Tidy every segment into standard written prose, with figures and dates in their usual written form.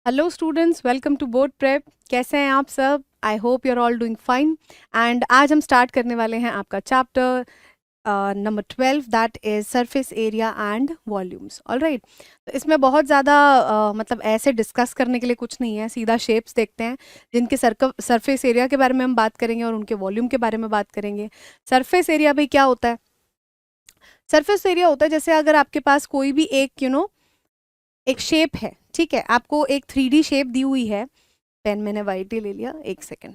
Hello students, welcome to board prep. कैसे हैं आप सब? I hope you are all doing fine. And आज हम स्टार्ट करने वाले हैं आपका chapter number 12, that is surface area and volumes. All right. तो इसमें बहुत ज़्यादा मतलब ऐसे डिस्कस करने के लिए कुछ नहीं है, सीधा शेप्स देखते हैं जिनके सरफेस एरिया के बारे में हम बात करेंगे और उनके वॉल्यूम के बारे में बात करेंगे। सरफेस एरिया भाई क्या होता है? सरफेस एरिया होता है जैसे अगर आपके पास कोई भी एक एक शेप है, ठीक है, आपको एक 3D शेप दी हुई है। पेन मैंने वाइट ही ले लिया, एक सेकेंड।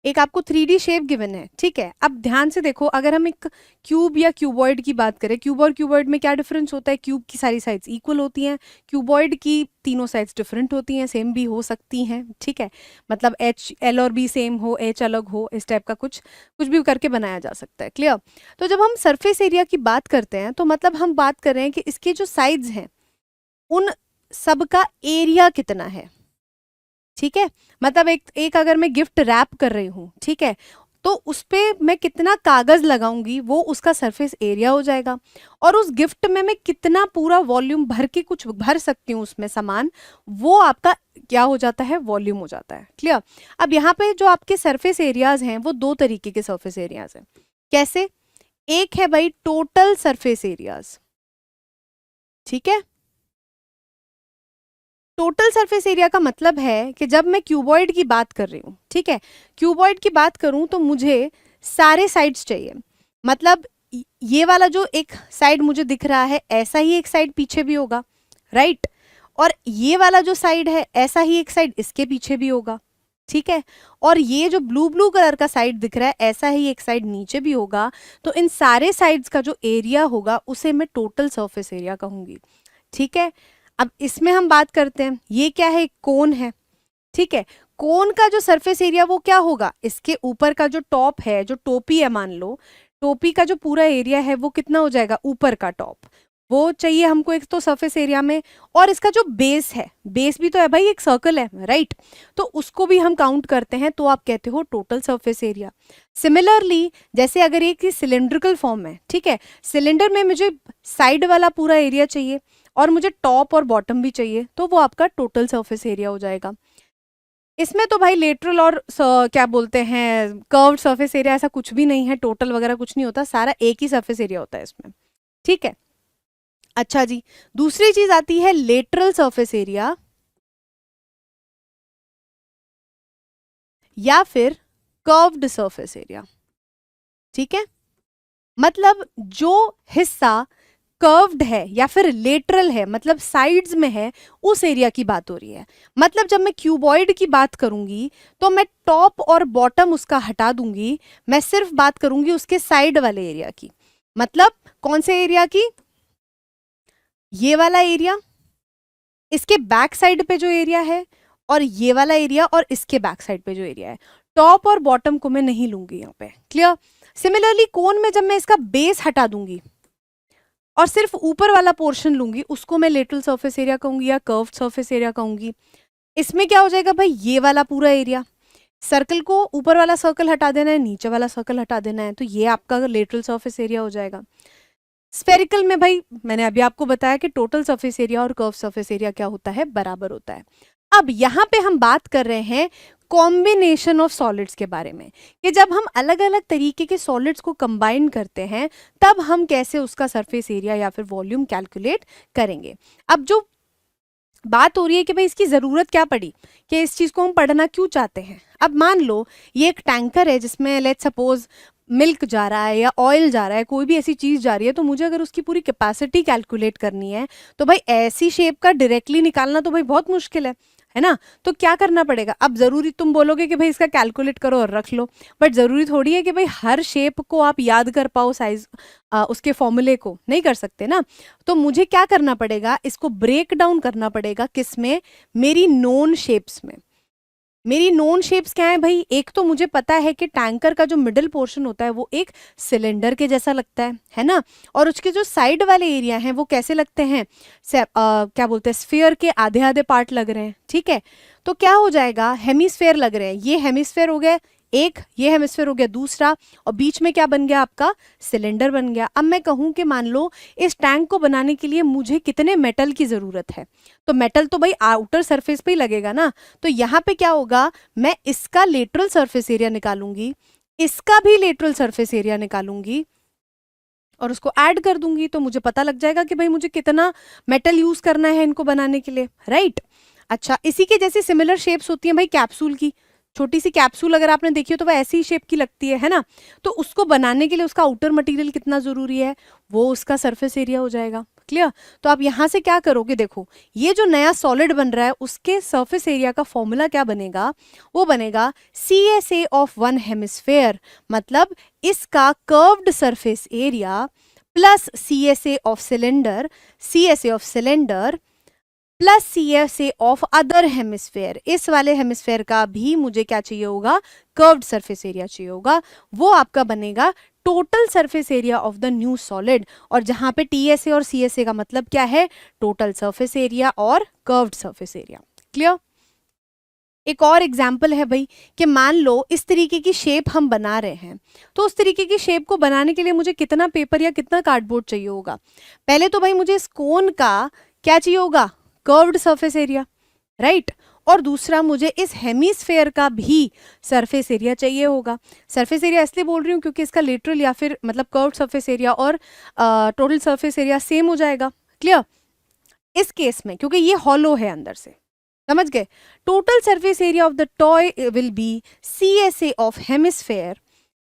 एक आपको 3D शेप गिवन है, ठीक है। अब ध्यान से देखो, अगर हम एक क्यूब या क्यूबॉइड की बात करें, क्यूब और क्यूबॉइड में क्या डिफरेंस होता है? क्यूब की सारी साइड्स इक्वल होती हैं, क्यूबॉइड की तीनों साइड्स डिफरेंट होती हैं, सेम भी हो सकती हैं, ठीक है। मतलब एच एल और बी सेम हो, एच अलग हो, इस टाइप का कुछ कुछ भी करके बनाया जा सकता है। क्लियर? तो जब हम सरफेस एरिया की बात करते हैं तो मतलब हम बात कर रहे हैं कि इसकी जो साइड्स हैं उन सबका एरिया कितना है, ठीक है। मतलब एक एक अगर मैं गिफ्ट रैप कर रही हूँ, ठीक है, तो उस पे मैं कितना कागज लगाऊंगी वो उसका सरफेस एरिया हो जाएगा। और उस गिफ्ट में मैं कितना पूरा वॉल्यूम भर के कुछ भर सकती हूँ उसमें सामान, वो आपका क्या हो जाता है? वॉल्यूम हो जाता है। क्लियर? अब यहाँ पे जो आपके सरफेस एरियाज हैं वो दो तरीके के सरफेस एरियाज हैं। कैसे? एक है भाई टोटल सरफेस एरियाज, ठीक है। टोटल सरफेस एरिया का मतलब है कि जब मैं क्यूबॉइड की बात कर रही हूँ, ठीक है, क्यूबॉइड की बात करूँ तो मुझे सारे साइड्स चाहिए। मतलब ये वाला जो एक साइड मुझे दिख रहा है, ऐसा ही एक साइड पीछे भी होगा, राइट। और ये वाला जो साइड है, ऐसा ही एक साइड इसके पीछे भी होगा, ठीक है। और ये जो ब्लू ब्लू कलर का साइड दिख रहा है, ऐसा ही एक साइड नीचे भी होगा। तो इन सारे साइड्स का जो एरिया होगा उसे मैं टोटल सरफेस एरिया कहूंगी, ठीक है। अब इसमें हम बात करते हैं, ये क्या है? कोन है, ठीक है। कोन का जो सरफेस एरिया वो क्या होगा? इसके ऊपर का जो टॉप है, जो टोपी है, मान लो टोपी का जो पूरा एरिया है वो कितना हो जाएगा? ऊपर का टॉप, वो चाहिए हमको एक तो सरफेस एरिया में। और इसका जो बेस है, बेस भी तो है भाई, एक सर्कल है, राइट। तो उसको भी हम काउंट करते हैं, तो आप कहते हो टोटल सरफेस एरिया। सिमिलरली जैसे अगर एक सिलेंड्रिकल फॉर्म है, ठीक है, सिलेंडर में मुझे साइड वाला पूरा एरिया चाहिए और मुझे टॉप और बॉटम भी चाहिए, तो वो आपका टोटल सरफेस एरिया हो जाएगा। इसमें तो भाई लेटरल और क्या बोलते हैं, कर्व्ड सरफेस एरिया ऐसा कुछ भी नहीं है, टोटल वगैरह कुछ नहीं होता, सारा एक ही सरफेस एरिया होता है इसमें, ठीक है। अच्छा जी, दूसरी चीज आती है लेटरल सरफेस एरिया या फिर कर्व्ड सरफेस एरिया, ठीक है। मतलब जो हिस्सा कर्व्ड है या फिर लेटरल है, मतलब साइड्स में है, उस एरिया की बात हो रही है। मतलब जब मैं क्यूबॉइड की बात करूंगी तो मैं टॉप और बॉटम उसका हटा दूंगी, मैं सिर्फ बात करूंगी उसके साइड वाले एरिया की। मतलब कौन से एरिया की? ये वाला एरिया, इसके बैक साइड पे जो एरिया है, और ये वाला एरिया और इसके बैक साइड पे जो एरिया है। टॉप और बॉटम को मैं नहीं लूंगी यहाँ पे। क्लियर? सिमिलरली कोन में जब मैं इसका बेस हटा दूंगी और सिर्फ ऊपर वाला पोर्शन लूंगी, उसको मैं लेटरल सरफेस एरिया कहूंगी या कर्व्ड सरफेस एरिया कहूंगी। इसमें क्या हो जाएगा भाई? ये वाला पूरा एरिया, सर्कल को ऊपर वाला सर्कल हटा देना है, नीचे वाला सर्कल हटा देना है, तो ये आपका लेटरल सरफेस एरिया हो जाएगा। स्फेरिकल में भाई मैंने अभी आपको बताया कि टोटल सरफेस एरिया और कर्व सरफेस एरिया क्या होता है? बराबर होता है। अब यहाँ पे हम बात कर रहे हैं कॉम्बिनेशन ऑफ सॉलिड्स के बारे में, कि जब हम अलग अलग तरीके के सॉलिड्स को कंबाइन करते हैं तब हम कैसे उसका सरफेस एरिया या फिर वॉल्यूम कैलकुलेट करेंगे। अब जो बात हो रही है कि भाई इसकी ज़रूरत क्या पड़ी, कि इस चीज़ को हम पढ़ना क्यों चाहते हैं। अब मान लो ये एक टैंकर है जिसमें लेट्स सपोज मिल्क जा रहा है या ऑयल जा रहा है, कोई भी ऐसी चीज़ जा रही है, तो मुझे अगर उसकी पूरी कैपेसिटी कैलकुलेट करनी है तो भाई ऐसी शेप का डायरेक्टली निकालना तो भाई बहुत मुश्किल है ना। तो क्या करना पड़ेगा? अब ज़रूरी तुम बोलोगे कि भाई इसका कैलकुलेट करो और रख लो, बट ज़रूरी थोड़ी है कि भाई हर शेप को आप याद कर पाओ, साइज उसके फॉर्मूले को नहीं कर सकते ना। तो मुझे क्या करना पड़ेगा? इसको ब्रेक डाउन करना पड़ेगा, किसमें? मेरी नोन शेप्स में। मेरी नोन शेप्स क्या है भाई? एक तो मुझे पता है कि टैंकर का जो मिडिल पोर्शन होता है वो एक सिलेंडर के जैसा लगता है ना। और उसके जो साइड वाले एरिया हैं वो कैसे लगते हैं? क्या बोलते हैं, स्फीयर के आधे आधे पार्ट लग रहे हैं, ठीक है। तो क्या हो जाएगा? हेमिस्फेयर लग रहे हैं। ये हेमिस्फेयर हो गए, एक ये हेमिस्फेयर हो गया, दूसरा, और बीच में क्या बन गया आपका, सिलेंडर बन गया। अब मैं कहूं कि मान लो इस टैंक को बनाने के लिए मुझे कितने मेटल की जरूरत है, तो मेटल तो भाई आउटर सरफेस पे ही लगेगा ना, तो यहाँ पे क्या होगा, मैं इसका लेटरल सरफेस एरिया निकालूंगी, इसका भी लेटरल सरफेस एरिया निकालूंगी और उसको ऐड कर दूंगी, तो मुझे पता लग जाएगा कि भाई मुझे कितना मेटल यूज करना है इनको बनाने के लिए, राइट। अच्छा, इसी के जैसी सिमिलर शेप्स होती हैं भाई कैप्सूल की, छोटी सी कैप्सूल अगर आपने देखी हो तो वह ऐसी ही शेप की लगती है ना, तो उसको बनाने के लिए उसका आउटर मटेरियल कितना जरूरी है, वो उसका सरफेस एरिया हो जाएगा। क्लियर। तो आप यहां से क्या करोगे, देखो ये जो नया सॉलिड बन रहा है उसके सरफेस एरिया का फॉर्मूला क्या बनेगा, वो बनेगा CSA ऑफ वन हेमिस्फेयर, मतलब इसका curved surface area plus CSA of cylinder, CSA of cylinder plus CSA of other hemisphere, इस वाले हेमिस्फेयर का भी मुझे क्या चाहिए होगा, कर्व्ड सरफेस एरिया चाहिए होगा, वो आपका बनेगा total surface area of the new solid. और जहां पे TSA और CSA का मतलब क्या है, टोटल सरफेस एरिया और कर्व्ड सरफेस एरिया। क्लियर। एक और एग्जाम्पल है भाई कि मान लो इस तरीके की शेप हम बना रहे हैं, तो उस तरीके की शेप को बनाने के लिए मुझे कितना पेपर या कितना कार्डबोर्ड चाहिए होगा, पहले तो भाई मुझे इस कोन का क्या चाहिए होगा, कर्व्ड सरफेस एरिया, राइट, और दूसरा मुझे इस हेमीस्फेयर का भी सरफेस एरिया चाहिए होगा। सरफेस एरिया इसलिए बोल रही हूँ क्योंकि इसका लेटरल या फिर मतलब कर्व्ड सरफेस एरिया और टोटल सरफेस एरिया सेम हो जाएगा। क्लियर। इस केस में क्योंकि ये हॉलो है अंदर से, समझ गए, total surface area of the toy will be CSA of hemisphere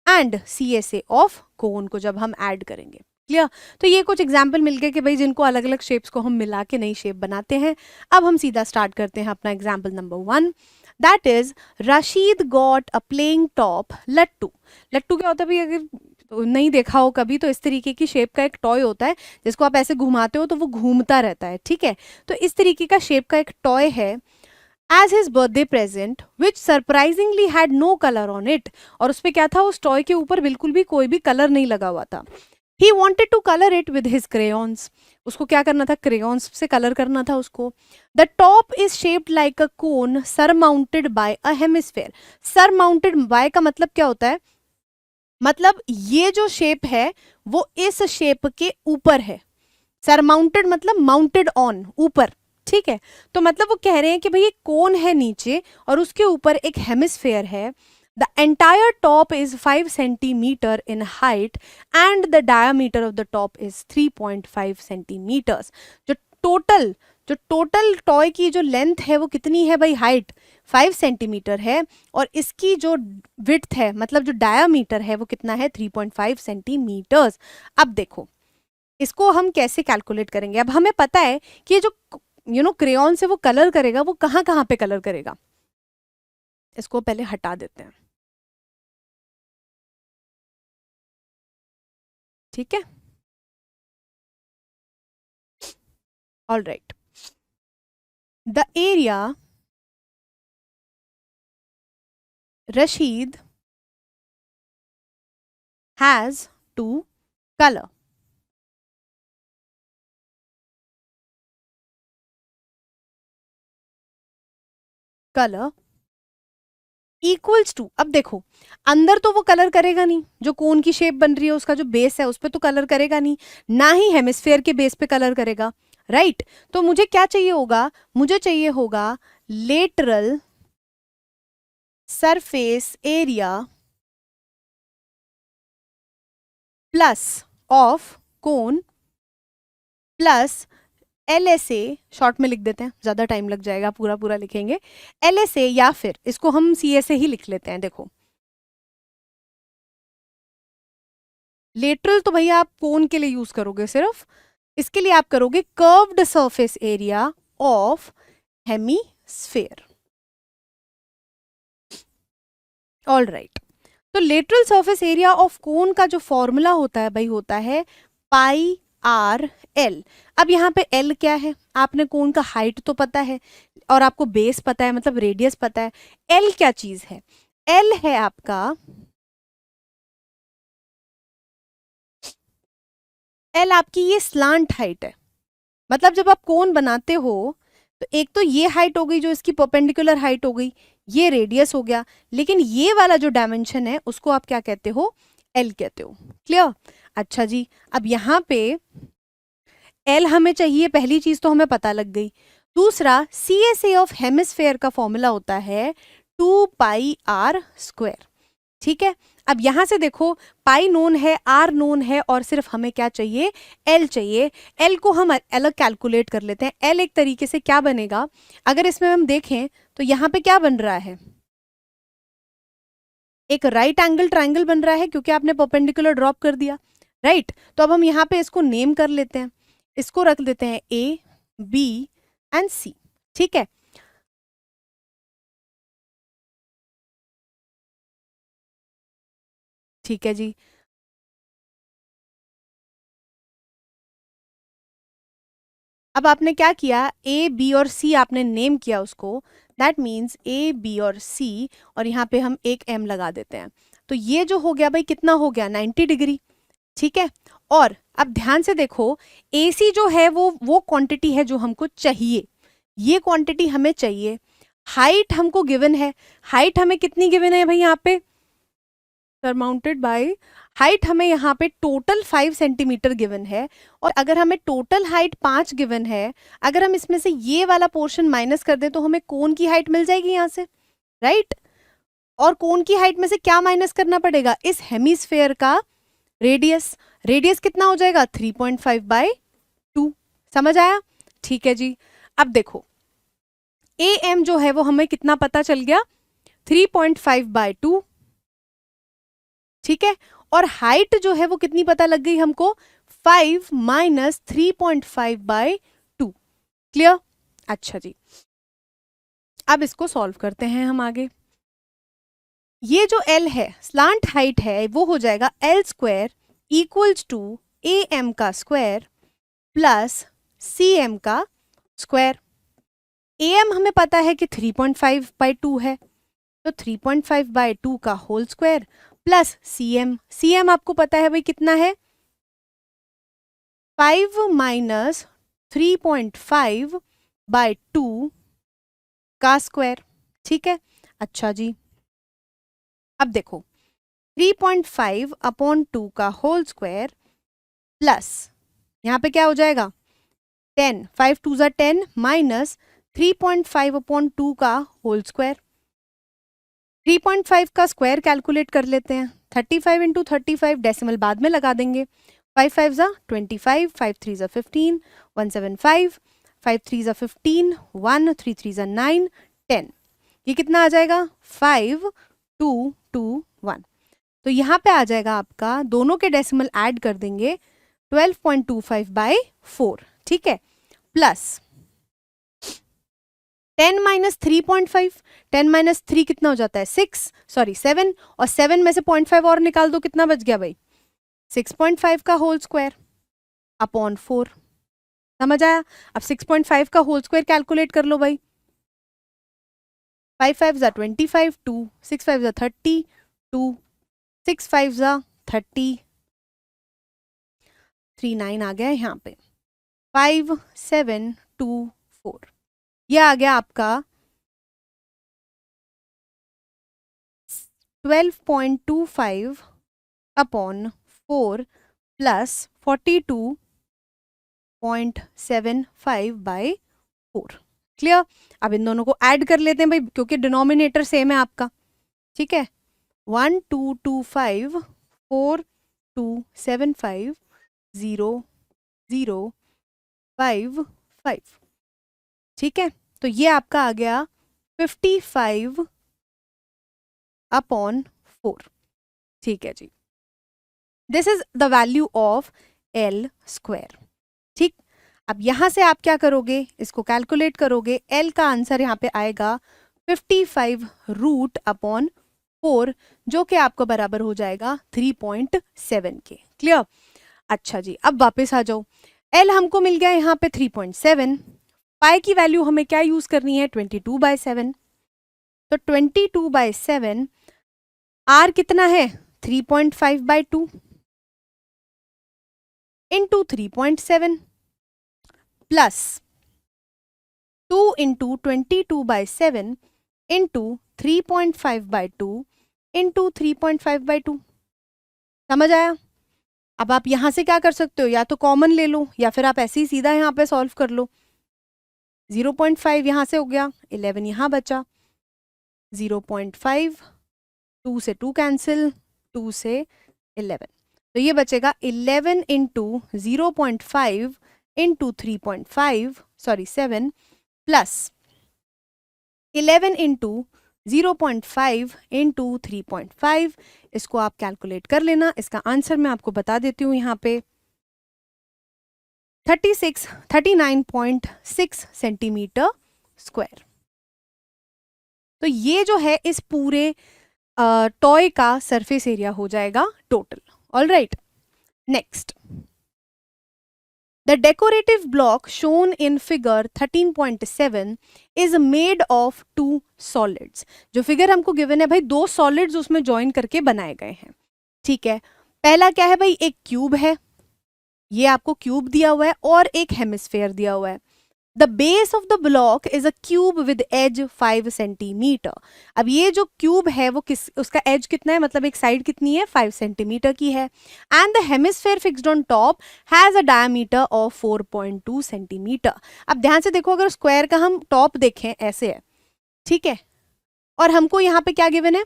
and CSA of cone को जब हम ऐड करेंगे। क्लियर। तो ये कुछ एग्जाम्पल मिल गए कि भाई जिनको अलग अलग शेप्स को हम मिला के नई शेप बनाते हैं। अब हम सीधा स्टार्ट करते हैं अपना example number 1, that is Rashid got a playing top लट्टू। लट्टू क्या होता है भाई, अगर नहीं देखा हो कभी, तो इस तरीके की शेप का एक टॉय होता है जिसको आप ऐसे घुमाते हो तो वो घूमता रहता है, ठीक है, तो इस तरीके का शेप का एक टॉय है as his birthday present which surprisingly had no colour on it. और उस पर क्या था, उस टॉय के ऊपर बिल्कुल भी कोई भी कलर नहीं लगा हुआ था। He wanted to colour it with his crayons, उसको क्या करना था, क्रेयॉन्स से कलर करना था उसको। The top is shaped like a cone surmounted bye a hemisphere. Surmounted bye का मतलब क्या होता है, मतलब ये जो शेप है वो इस शेप के ऊपर है, सरमाउंटेड मतलब माउंटेड ऑन, ऊपर, ठीक है। तो मतलब वो कह रहे हैं कि भाई ये कोन है नीचे और उसके ऊपर एक हेमिस्फेयर है। The entire top is 5 centimetre in height and the diameter of the top is 3.5 centimetres. जो टोटल टॉय की जो लेंथ है वो कितनी है भाई, हाइट 5 सेंटीमीटर है, और इसकी जो विड्थ है मतलब जो डायमीटर है वो कितना है, 3.5 सेंटीमीटर्स। अब देखो इसको हम कैसे कैलकुलेट करेंगे। अब हमें पता है कि ये जो क्रेयॉन से वो कलर करेगा वो कहाँ कहाँ पे कलर करेगा, इसको पहले हटा देते हैं, ठीक है। All right, the area Rashid has to colour, colour equals to, अब देखो अंदर तो वो कलर करेगा नहीं, जो कोन की शेप बन रही है उसका जो बेस है उस पर तो कलर करेगा नहीं, ना ही हेमिस्फेयर के बेस पे कलर करेगा, राइट। तो मुझे क्या चाहिए होगा, मुझे चाहिए होगा lateral surface area plus of cone plus LSA, short में लिख देते हैं, ज्यादा टाइम लग जाएगा, पूरा पूरा लिखेंगे, LSA या फिर इसको हम CSA ही लिख लेते हैं। देखो लेटरल तो भैया आप कोन के लिए यूज करोगे सिर्फ, इसके लिए आप करोगे curved surface area of hemisphere. All right, तो lateral surface area of cone का जो फॉर्मूला होता है भाई होता है πr/l। अब यहाँ पे l क्या है, आपने कोन का हाइट तो पता है और आपको बेस पता है मतलब रेडियस पता है, l क्या चीज है, l है आपका, l आपकी ये स्लांट हाइट है, मतलब जब आप कोन बनाते हो तो एक तो ये हाइट हो गई जो इसकी परपेंडिकुलर हाइट हो गई, ये रेडियस हो गया, लेकिन ये वाला जो डायमेंशन है उसको आप क्या कहते हो, एल कहते हो। क्लियर? अच्छा जी, अब यहाँ पे एल हमें चाहिए, पहली चीज तो हमें पता लग गई। दूसरा, C S A of hemisphere का फॉर्मूला होता है 2πr²। ठीक है, अब यहां से देखो, पाई नोन है, आर नोन है, और सिर्फ हमें क्या चाहिए, एल चाहिए। एल को हम अलग कैलकुलेट कर लेते हैं। एल एक तरीके से क्या बनेगा, अगर इसमें हम देखें तो यहाँ पे क्या बन रहा है, एक राइट एंगल ट्राइंगल बन रहा है, क्योंकि आपने परपेंडिकुलर ड्रॉप कर दिया, राइट। तो अब हम यहाँ पे इसको नेम कर लेते हैं, इसको रख देते हैं ए, बी एंड सी। ठीक है, ठीक है जी। अब आपने क्या किया, ए बी और सी आपने नेम किया उसको, दैट मीन्स ए बी और सी, और यहाँ पे हम एक एम लगा देते हैं। तो ये जो हो गया भाई, कितना हो गया, 90 डिग्री। ठीक है, और अब ध्यान से देखो, ए सी जो है वो क्वांटिटी है जो हमको चाहिए, ये क्वांटिटी हमें चाहिए। हाइट हमको गिवन है, हाइट हमें कितनी गिवन है भाई यहाँ पे, सरमाउंटेड बाय, हाइट हमें यहाँ पे टोटल 5 सेंटीमीटर गिवन है, और अगर हमें टोटल हाइट 5 गिवन है, अगर हम इसमें से ये वाला पोर्शन माइनस कर दें तो हमें कोन की हाइट मिल जाएगी यहाँ से, राइट। और कोन की हाइट में से क्या माइनस करना पड़ेगा, इस हेमिस्फेयर का रेडियस। रेडियस कितना हो जाएगा, 3.5/2। समझ आया? ठीक है जी। अब देखो, ए एम जो है वो हमें कितना पता चल गया, 3.5/2। ठीक है, और हाइट जो है वो कितनी पता लग गई हमको, 5 माइनस 3.5/2। क्लियर? अच्छा जी, अब इसको सॉल्व करते हैं हम आगे। ये जो एल है, स्लांट हाइट है, वो हो जाएगा L² equals to A M का स्क्वायर प्लस सी एम का स्क्वायर। ए एम हमें पता है कि 3.5/2 है, तो 3.5/2 का whole square plus C M. C M आपको पता है भाई कितना है, 5 माइनस 3.5/2 का स्क्वायर। ठीक है, अच्छा जी। अब देखो, 3.5/2 का होल स्क्वायर प्लस, यहाँ पे क्या हो जाएगा, 10, 5 2 ज़ा 10 माइनस 3.5/2 का होल स्क्वायर। 3.5 का स्क्वायर कैलकुलेट कर लेते हैं, 35 इंटू 35, डेसिमल बाद में लगा देंगे। 5 5 ज़ा 25, 5 3 ज़ा 15, 175, 5 3 ज़ा 15, 1 3 3 ज़ा 9, 10। ये कितना आ जाएगा, 5 2 2 1। तो यहाँ पे आ जाएगा आपका, दोनों के डेसिमल ऐड कर देंगे, 12.25/4। ठीक है, प्लस 10 माइनस 3.5, 10 माइनस 3 कितना हो जाता है, 6, सॉरी 7, और 7 में से 0.5 और निकाल दो, कितना बच गया भाई, 6.5 का होल स्क्वायर अपॉन 4। समझ आया? अब 6.5 का होल स्क्वायर कैलकुलेट कर लो भाई, 5 5 ज़ा 25, 2 6 5 ज़ा 30, 2 6 5 ज़ा 30, 3 9 आ गया यहाँ पे, 5 7 2 4, ये आ गया आपका 12.25 अपॉन 4 प्लस 42.75/4। क्लियर? अब इन दोनों को ऐड कर लेते हैं भाई, क्योंकि डिनोमिनेटर सेम है आपका। ठीक है, 1225 4275 0 0 5 5। ठीक है, तो ये आपका आ गया 55/4। ठीक है जी, this is the value of L square. ठीक, अब यहां से आप क्या करोगे, इसको कैलकुलेट करोगे, एल का आंसर यहाँ पे आएगा 55√/4, जो कि आपको बराबर हो जाएगा 3.7 के। क्लियर? अच्छा जी, अब वापस आ जाओ, एल हमको मिल गया यहाँ पे 3.7, पाई की वैल्यू हमें क्या यूज करनी है, 22/7। तो 22/7, आर कितना है, 3.5/2 into 3.7 plus 2 into 22/7 into 3.5/2 into 3.5/2। समझ आया? अब आप यहां से क्या कर सकते हो, या तो कॉमन ले लो या फिर आप ऐसे ही सीधा यहाँ पे सॉल्व कर लो। 0.5 यहां से हो गया, 11 यहां बचा, 0.5, 2 से 2 कैंसिल, 2 से 11, तो ये बचेगा 11 into 0.5 into 3.5 sorry 7 plus 11 into 0.5 into 3.5। इसको आप कैलकुलेट कर लेना। इसका आंसर मैं आपको बता देती हूँ यहाँ पे 39.6 सेंटीमीटर स्क्वायर। तो ये जो है इस पूरे टॉय का सरफेस एरिया हो जाएगा total. All right, next, the decorative block shown in figure 13.7 is made of 2 solids. जो फिगर हमको गिवन है भाई, 2 सॉलिड्स उसमें ज्वाइन करके बनाए गए हैं। ठीक है, पहला क्या है भाई, एक क्यूब है, ये आपको क्यूब दिया हुआ है, और एक हेमिस्फेयर दिया हुआ है। The base of the block is a cube with edge 5 centimetre. अब ये जो क्यूब है वो उसका एज कितना है, मतलब एक साइड कितनी है, 5 सेंटीमीटर की है। And the hemisphere fixed on top has a diameter of 4.2 centimetre. अब ध्यान से देखो, अगर स्क्वायर का हम टॉप देखें ऐसे है, ठीक है, और हमको यहाँ पे क्या गिवन है,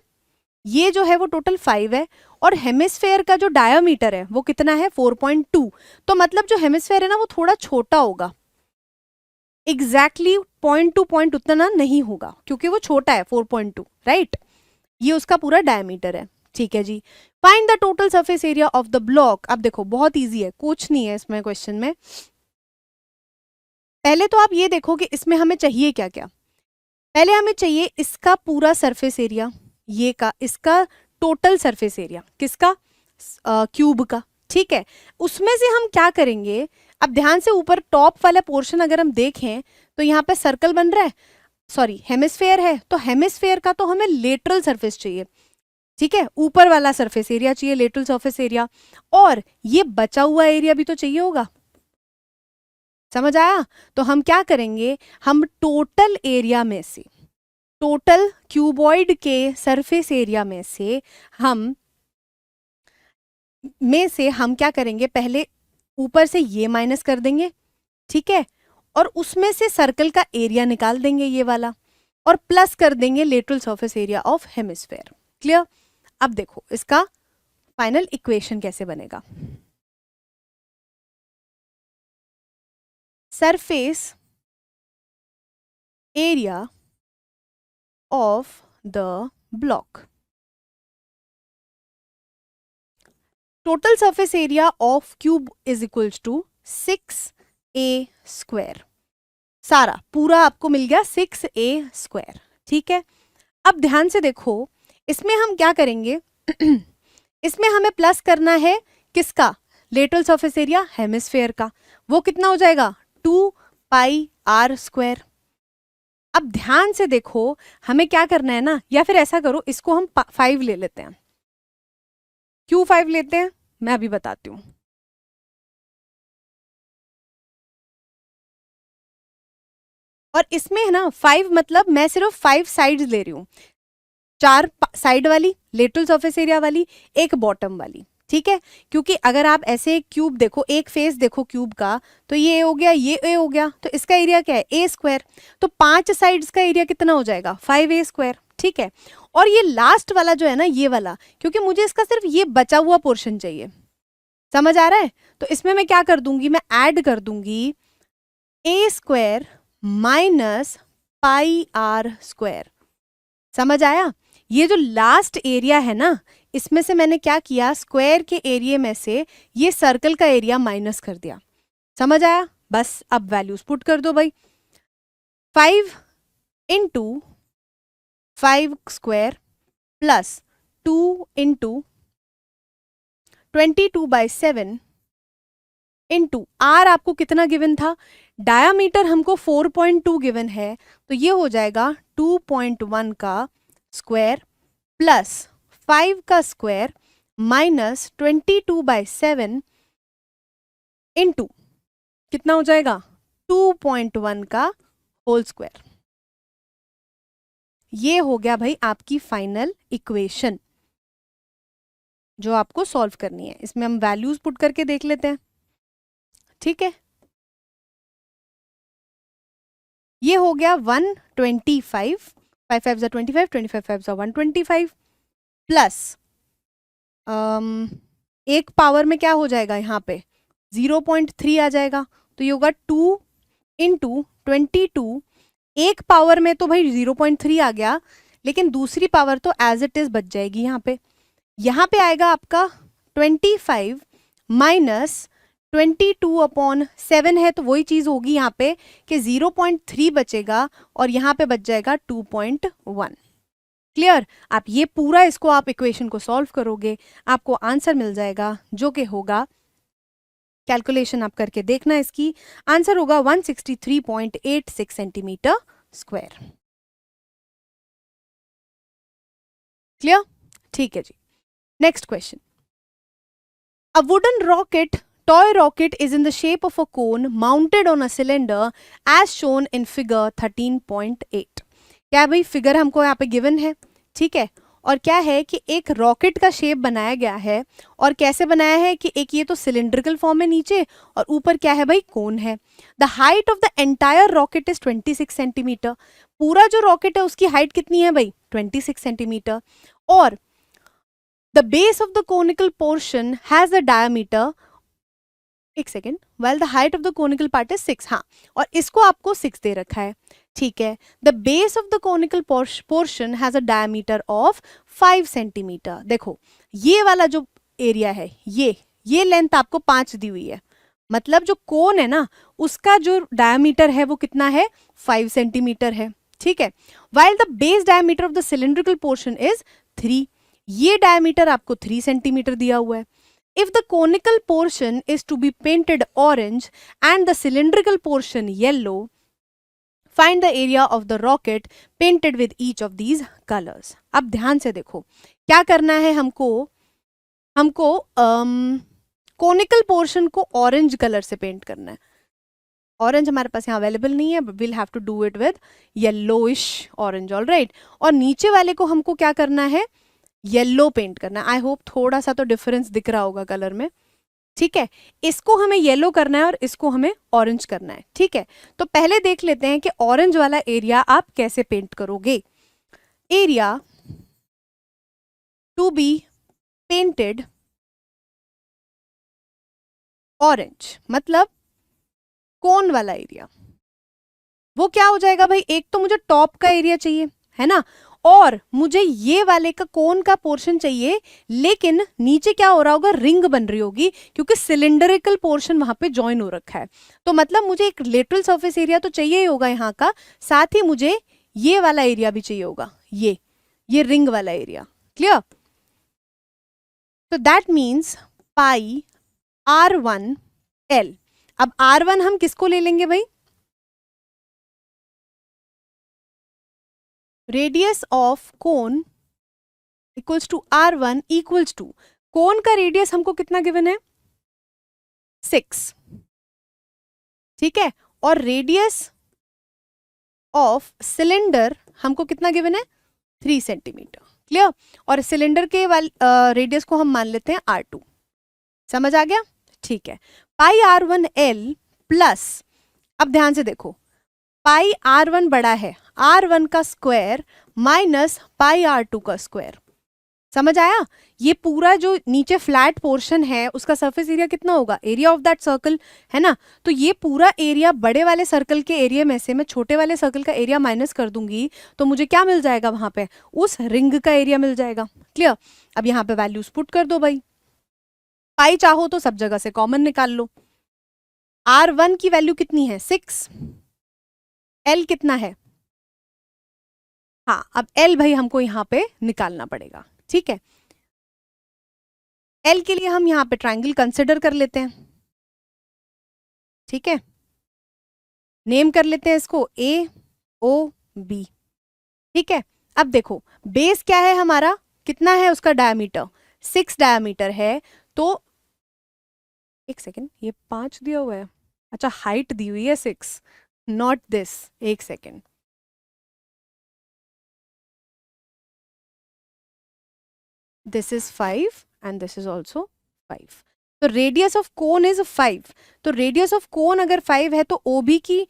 ये जो है वो टोटल 5 है, और हेमिस्फेयर का जो डायमीटर है वो कितना है, 4.2। तो मतलब जो हेमिस्फेयर है ना वो थोड़ा छोटा होगा, एग्जैक्टली पॉइंट टू पॉइंट उतना नहीं होगा क्योंकि वो छोटा है 4.2, राइट। ये उसका पूरा डायमीटर है। ठीक है जी, find the total surface area of the block. अब देखो बहुत इजी है, कुछ नहीं है इसमें क्वेश्चन में। पहले तो आप ये देखो कि इसमें हमें चाहिए क्या क्या। पहले हमें चाहिए इसका पूरा सरफेस एरिया, ये का इसका टोटल सरफेस एरिया, किसका, क्यूब का। ठीक है, उसमें से हम क्या करेंगे, अब ध्यान से ऊपर टॉप वाला पोर्शन अगर हम देखें तो यहाँ पे सर्कल बन रहा है, सॉरी हेमिस्फेयर है, तो हेमिस्फेयर का तो हमें लेटरल सरफेस चाहिए। ठीक है, ऊपर वाला सरफेस एरिया चाहिए, लेटरल सरफेस एरिया, और ये बचा हुआ एरिया भी तो चाहिए होगा। समझ आया? तो हम क्या करेंगे, हम टोटल एरिया में से, टोटल क्यूबॉइड के सरफेस एरिया में से हम क्या करेंगे, पहले ऊपर से ये माइनस कर देंगे, ठीक है, और उसमें से सर्कल का एरिया निकाल देंगे ये वाला, और प्लस कर देंगे lateral surface area of hemisphere. Clear? अब देखो इसका फाइनल इक्वेशन कैसे बनेगा। Surface area of the block, total surface area of cube is equals to 6a square. सारा पूरा आपको मिल गया 6a स्क्वायर। ठीक है, अब ध्यान से देखो, इसमें हम क्या करेंगे इसमें हमें प्लस करना है किसका, लेटरल सरफेस एरिया हेमिस्फेयर का, वो कितना हो जाएगा 2πr स्क्वायर। अब ध्यान से देखो हमें क्या करना है ना, या फिर ऐसा करो इसको हम 5 ले लेते हैं। क्यों 5 लेते हैं मैं अभी बताती हूं। और इसमें है ना 5 मतलब मैं सिर्फ 5 साइड्स ले रही हूं, 4 साइड वाली लेटरल सरफेस एरिया वाली, एक बॉटम वाली। ठीक है, क्योंकि अगर आप ऐसे क्यूब देखो, एक फेस देखो क्यूब का, तो ये ए हो गया, ये ए हो गया, तो इसका एरिया क्या है ए स्क्वायर, तो 5 साइड्स का एरिया कितना हो जाएगा 5a स्क्वायर। ठीक है, और ये लास्ट वाला जो है ना, ये वाला, क्योंकि मुझे इसका सिर्फ ये बचा हुआ पोर्शन चाहिए। समझ आ रहा है? तो इसमें मैं क्या कर दूंगी, मैं ऐड कर दूंगी ए स्क्वायर माइनस πr स्क्वायर। समझ आया? ये जो लास्ट एरिया है ना, इसमें से मैंने क्या किया, स्क्वायर के एरिया में से ये सर्कल का एरिया माइनस कर दिया। समझ आया? बस अब वैल्यूज पुट कर दो भाई, 5 into 5 square plus 2 into 22/7 into R आपको कितना गिवन था, डायामीटर हमको 4.2 गिवन है, तो ये हो जाएगा 2.1 का स्क्वायर प्लस 5 का स्क्वायर माइनस 22/7 इंटू कितना हो जाएगा 2.1 का होल स्क्वायर। ये हो गया भाई आपकी फाइनल इक्वेशन जो आपको सॉल्व करनी है। इसमें हम वैल्यूज पुट करके देख लेते हैं, ठीक है। ये हो गया 125, 5 5 25, 25 5 125 प्लस एक पावर में क्या हो जाएगा यहाँ पे 0.3 आ जाएगा, तो ये होगा 2 इंटू 22। एक पावर में तो भाई 0.3 आ गया, लेकिन दूसरी पावर तो एज इट इज बच जाएगी यहाँ पे आएगा आपका 25 माइनस 22/7 है, तो वही चीज होगी यहाँ पे कि 0.3 बचेगा और यहाँ पे बच जाएगा 2.1। क्लियर। आप ये पूरा इसको आप इक्वेशन को सॉल्व करोगे, आपको आंसर मिल जाएगा जो कि होगा, कैलकुलेशन आप करके देखना इसकी, आंसर होगा 163.86 सेंटीमीटर स्क्वायर। क्लियर, ठीक है जी। Next question, a wooden rocket toy rocket is in the shape of a cone mounted on a cylinder as shown in figure 13.8। क्या भाई फिगर हमको यहाँ पे गिवन है, ठीक है, और क्या है कि एक रॉकेट का शेप बनाया गया है, और कैसे बनाया है कि एक ये तो सिलिंड्रिकल फॉर्म है नीचे और ऊपर क्या है भाई कोन है। The height of the entire rocket is 26 centimetre. पूरा जो रॉकेट है उसकी हाइट कितनी है भाई 26 सेंटीमीटर, और the base of the conical portion has the diameter, एक second, well the height of the conical part is 6। हाँ, और इसको आपको 6 दे रखा है, ठीक है। The base of the conical portion has a diameter of 5 centimetre. देखो ये वाला जो एरिया है, ये लेंथ आपको 5 दी हुई है, मतलब जो कोन है ना उसका जो डायमीटर है वो कितना है 5 सेंटीमीटर है, ठीक है। While the base diameter of the cylindrical portion is 3, ये डायमीटर आपको 3 सेंटीमीटर दिया हुआ है। If the conical portion is to be painted orange and the cylindrical portion yellow, find the area of the rocket painted with each of these colors। अब ध्यान से देखो क्या करना है हमको कोनिकल पोर्शन को ऑरेंज कलर से पेंट करना है। ऑरेंज हमारे पास यहाँ अवेलेबल नहीं है, will have to do it with yellowish orange, alright. और नीचे वाले को हमको क्या करना है येलो पेंट करना है। आई होप थोड़ा सा तो डिफरेंस दिख रहा होगा कलर में, ठीक है। इसको हमें येलो करना है और इसको हमें ऑरेंज करना है, ठीक है। तो पहले देख लेते हैं कि ऑरेंज वाला एरिया आप कैसे पेंट करोगे। Area to be painted orange मतलब कोन वाला एरिया, वो क्या हो जाएगा भाई, एक तो मुझे टॉप का एरिया चाहिए है ना, और मुझे ये वाले का कोन का पोर्शन चाहिए, लेकिन नीचे क्या हो रहा होगा रिंग बन रही होगी क्योंकि सिलिंडरिकल पोर्शन वहां पे ज्वाइन हो रखा है। तो मतलब मुझे एक लेटरल सरफेस एरिया तो चाहिए ही होगा यहाँ का, साथ ही मुझे ये वाला एरिया भी चाहिए होगा, ये रिंग वाला एरिया। क्लियर। तो दैट मीन्स पाई r1l। अब r1 हम किसको ले लेंगे भाई, radius of cone equals to r1 equals to, cone का रेडियस हमको कितना गिवन है 6, ठीक है, और रेडियस ऑफ सिलेंडर हमको कितना गिवन है 3 सेंटीमीटर। क्लियर। और सिलेंडर के रेडियस को हम मान लेते हैं r2। समझ आ गया, ठीक है। पाई r1l प्लस, अब ध्यान से देखो पाई r1 बड़ा है, r1 का स्क्वायर माइनस पाई r2 का स्क्वायर। समझ आया। ये पूरा जो नीचे फ्लैट पोर्शन है उसका सरफेस एरिया कितना होगा, एरिया ऑफ दैट सर्कल, है ना। तो ये पूरा एरिया बड़े वाले सर्कल के एरिया में से मैं छोटे वाले सर्कल का एरिया माइनस कर दूंगी, तो मुझे क्या मिल जाएगा वहां पे, उस रिंग का एरिया मिल जाएगा। क्लियर। अब यहाँ पे वैल्यूज पुट कर दो भाई, पाई चाहो तो सब जगह से कॉमन निकाल लो। r1 की वैल्यू कितनी है 6, l कितना है, हाँ अब l भाई हमको यहाँ पे निकालना पड़ेगा, ठीक है। l के लिए हम यहाँ पे ट्राइंगल कंसिडर कर लेते हैं, ठीक है, नेम कर लेते हैं इसको ए ओ बी, ठीक है। अब देखो बेस क्या है हमारा, कितना है उसका डायमीटर 6 डायमीटर है, तो एक सेकेंड ये 5 दिया हुआ है, अच्छा हाइट दी हुई है 6, नॉट दिस, एक second this is 5 and this is also 5. तो रेडियस ऑफ कोन इज 5. तो रेडियस ऑफ कोन अगर 5 है तो OB की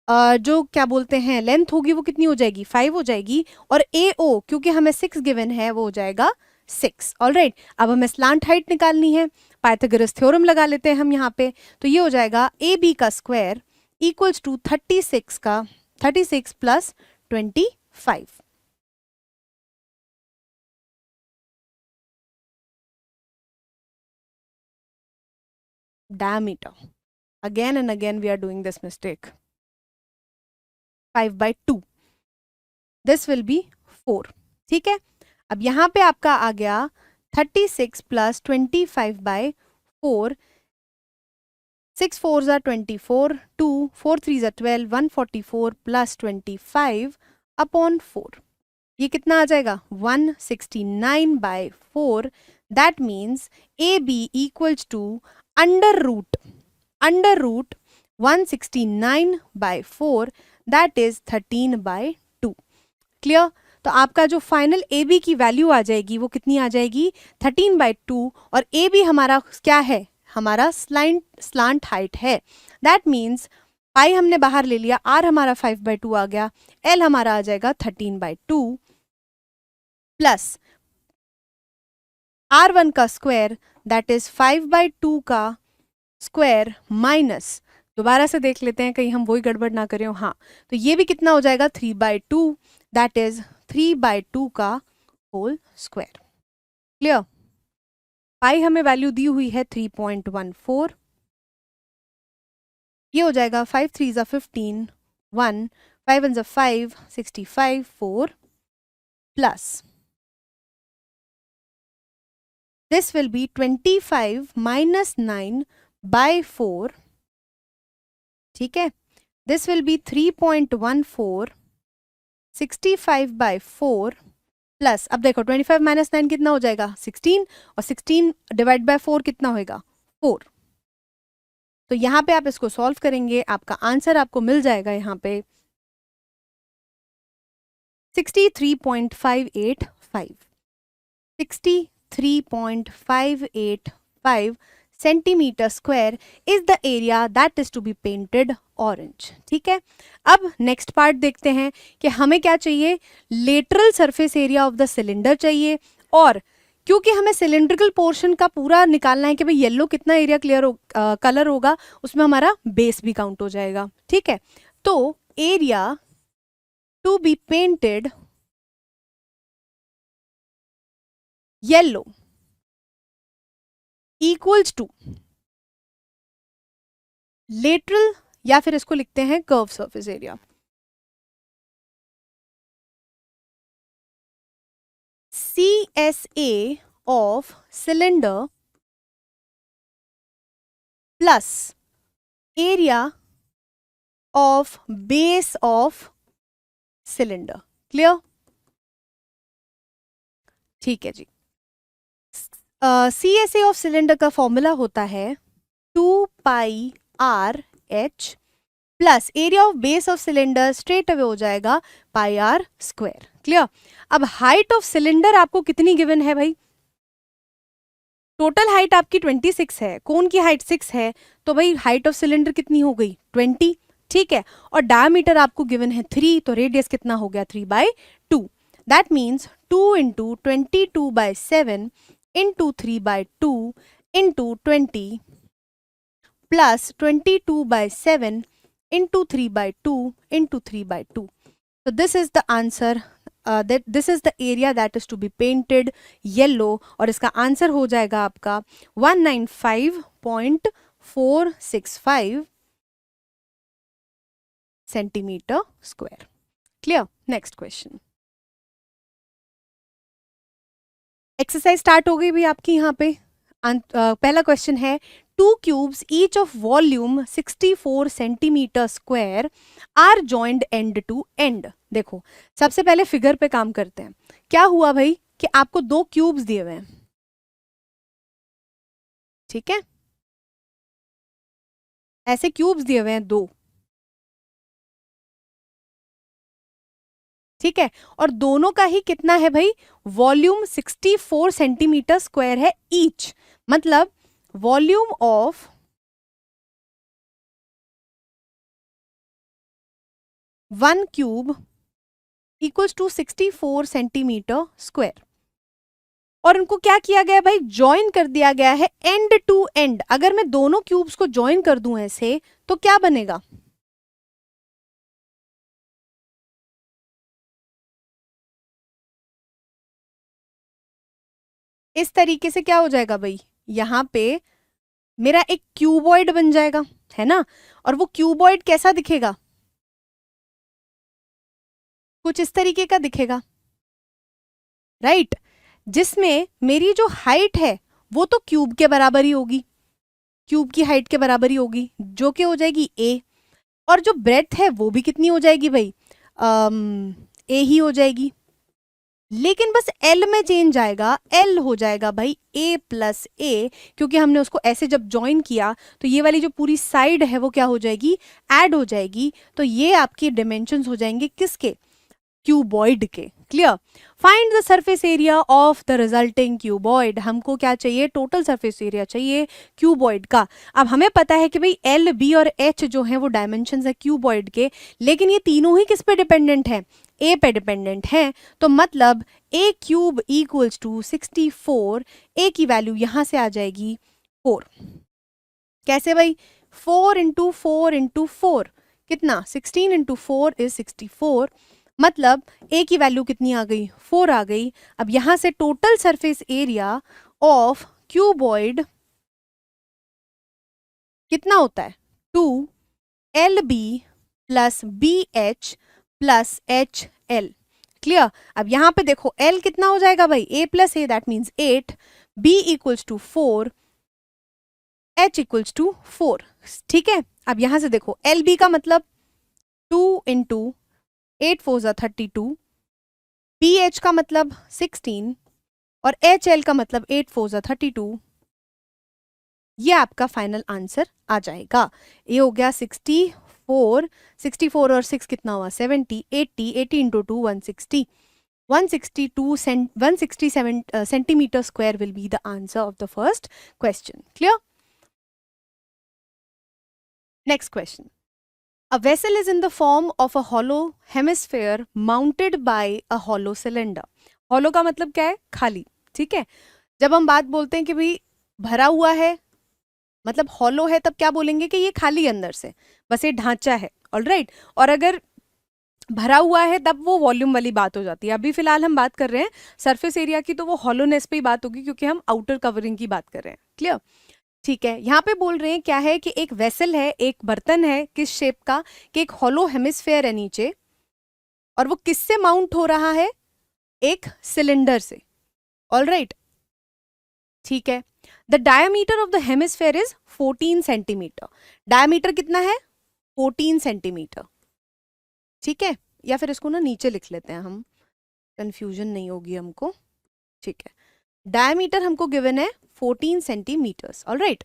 जो क्या बोलते हैं लेंथ होगी वो कितनी हो जाएगी, 5 हो जाएगी. और AO क्योंकि हमें 6 गिवन है वो हो जाएगा 6. ऑलराइट, अब हमें स्लांट हाइट निकालनी है. पाइथागोरस थ्योरम लगा लेते हैं हम यहाँ पे. तो ये हो जाएगा AB का square equals to 36 plus 25. diameter. Again and again we are doing this mistake. 5/2. This will be 4. ठीक है. अब यहाँ पे आपका आ गया 36 plus 25/4. 6 4s are 24, 2 4 3s are 12, 144 plus 25 upon 4. ये कितना आ जाएगा 169/4. That means AB equals to under root 169/4, that is 13/2. Clear. तो आपका जो फाइनल AB की वैल्यू आ जाएगी वो कितनी आ जाएगी 13/2. और AB हमारा क्या है, हमारा स्लांट हाइट है. दैट मीन्स पाई हमने बाहर ले लिया, R हमारा 5/2 आ गया, L हमारा आ जाएगा 13/2 प्लस R1 का स्क्वायर दैट इज 5/2 का स्क्वायर माइनस, दोबारा से देख लेते हैं कहीं हम वही गड़बड़ ना करें. हाँ, तो ये भी कितना हो जाएगा 3/2, दैट इज 3/2 का होल स्क्वायर. क्लियर. पाई हमें वैल्यू दी हुई है 3.14. ये हो जाएगा 5 3s are 15, 1 5 1s are 5, 65 4 plus this will be 25 minus 9/4. ठीक है. this will be 3.14. 65/4 प्लस, अब देखो 25 माइनस 9 कितना हो जाएगा 16, और 16 डिवाइड बाय 4 कितना होएगा 4. तो यहाँ पे आप इसको सॉल्व करेंगे, आपका आंसर आपको मिल जाएगा यहाँ पे 63.585. 63.585 centimetre square is the area that is to be painted orange. ठीक है. अब नेक्स्ट पार्ट देखते हैं कि हमें क्या चाहिए, lateral surface area of the cylinder चाहिए. और क्योंकि हमें सिलेंड्रिकल पोर्शन का पूरा निकालना है कि भाई येलो कितना एरिया कलर होगा, उसमें हमारा बेस भी काउंट हो जाएगा. ठीक है. तो area to be painted yellow equals to lateral, या फिर इसको लिखते हैं curve surface area. CSA of cylinder plus area of base of cylinder. Clear. ठीक है जी. CSA ऑफ सिलेंडर का फॉर्मूला होता है 2πRh plus area of base of cylinder straight away हो जाएगा πr स्क्वायर. क्लियर. अब हाइट ऑफ सिलेंडर आपको कितनी गिवन है भाई, टोटल हाइट आपकी 26 है, कोन की हाइट 6 है, तो भाई हाइट ऑफ सिलेंडर कितनी हो गई 20. ठीक है. और डायमीटर आपको गिवन है 3, तो रेडियस कितना हो गया 3/2. That means 2 into 22/7 into 3/2 into 20 plus 22/7 into 3/2 into 3/2. So this is the answer. This is the area that is to be painted yellow, और इसका आंसर हो जाएगा आपका 195.465 centimetre square. Clear. Next question. Exercise start हो गई भी आपकी यहाँ पे. पहला क्वेश्चन है 2 cubes each of volume 64 centimetre square are joined end to end. देखो सबसे पहले फिगर पे काम करते हैं. क्या हुआ भाई कि आपको 2 क्यूब्स दिए हुए हैं. ठीक है, ऐसे क्यूब्स दिए हुए हैं 2. ठीक है, और दोनों का ही कितना है भाई, वॉल्यूम 64 सेंटीमीटर स्क्वायर है ईच, मतलब volume of one cube equals to 64 centimetre square. और उनको क्या किया गया भाई, ज्वाइन कर दिया गया है एंड टू एंड। अगर मैं दोनों क्यूब्स को ज्वाइन कर दूं ऐसे तो क्या बनेगा, इस तरीके से क्या हो जाएगा भाई, यहां पे मेरा एक क्यूबॉइड बन जाएगा, है ना। और वो क्यूबॉइड कैसा दिखेगा, कुछ इस तरीके का दिखेगा, राइट। जिसमें मेरी जो हाइट है वो तो क्यूब के बराबर ही होगी, क्यूब की हाइट के बराबर ही होगी, जो कि हो जाएगी ए। और जो ब्रेथ है वो भी कितनी हो जाएगी भाई, ए ही हो जाएगी। लेकिन बस एल में चेंज आएगा, एल हो जाएगा भाई ए प्लस ए, क्योंकि हमने उसको ऐसे जब ज्वाइन किया तो ये वाली जो पूरी साइड है वो क्या हो जाएगी, ऐड हो जाएगी। तो ये आपके डिमेंशंस हो जाएंगे किसके, क्यूबॉइड के। Clear. Find the surface area of the resulting cuboid. हमको क्या चाहिए, टोटल सरफेस एरिया चाहिए क्यूबॉइड का। अब हमें पता है कि भाई एल बी और एच जो है वो डायमेंशंस है क्यूबॉइड के, लेकिन ये तीनों ही किस पे डिपेंडेंट है, ए पे डिपेंडेंट है। तो मतलब ए क्यूब इक्वल्स टू 64, ए की वैल्यू यहां से आ जाएगी 4। कैसे भाई, 4 इंटू 4 इंटू 4 कितना, 16 इंटू 4 इज 64, मतलब ए की वैल्यू कितनी आ गई, 4 आ गई। अब यहां से total surface area of cuboid कितना होता है, 2 L B plus B H plus H L. Clear. अब यहां पे देखो एल कितना हो जाएगा भाई, A plus A that means 8, B equals to 4, H equals to 4। ठीक है। अब यहां से देखो एल बी का मतलब 2 इंटू 8 4 ज़ा 32, बी एच का मतलब 16 और एच एल का मतलब 8 4 ज़ा 32। ये आपका फाइनल आंसर आ जाएगा। ये हो गया 64, 64 और 6 कितना हुआ 70, 80, 80 into 2 160, 167 centimeter square will be the answer of the first question. Clear? Next question. A vessel is in the form of a hollow hemisphere mounted by a hollow cylinder. Hollow का मतलब क्या है, खाली। ठीक है। जब हम बात बोलते हैं कि भाई भरा हुआ है, मतलब हॉलो है, तब क्या बोलेंगे कि ये खाली अंदर से, बस ये ढांचा है। ऑलराइट। और अगर भरा हुआ है तब वो वॉल्यूम वाली बात हो जाती है। अभी फिलहाल हम बात कर रहे हैं सरफेस एरिया की, तो वो हॉलोनेस पे ही बात होगी क्योंकि हम आउटर कवरिंग की बात कर रहे हैं। क्लियर। ठीक है। यहाँ पे बोल रहे हैं क्या है कि एक वेसल है, एक बर्तन है, किस शेप का, कि एक हॉलो हेमिस्फेयर है नीचे, और वो किससे माउंट हो रहा है, एक सिलेंडर से। ऑलराइट। ठीक है। The diameter of the hemisphere is 14 centimetre. Diameter कितना है, 14 सेंटीमीटर। ठीक है। या फिर इसको ना नीचे लिख लेते हैं हम, कंफ्यूजन नहीं होगी हमको। ठीक है। डायमीटर हमको गिवन है 14 centimetres. Alright.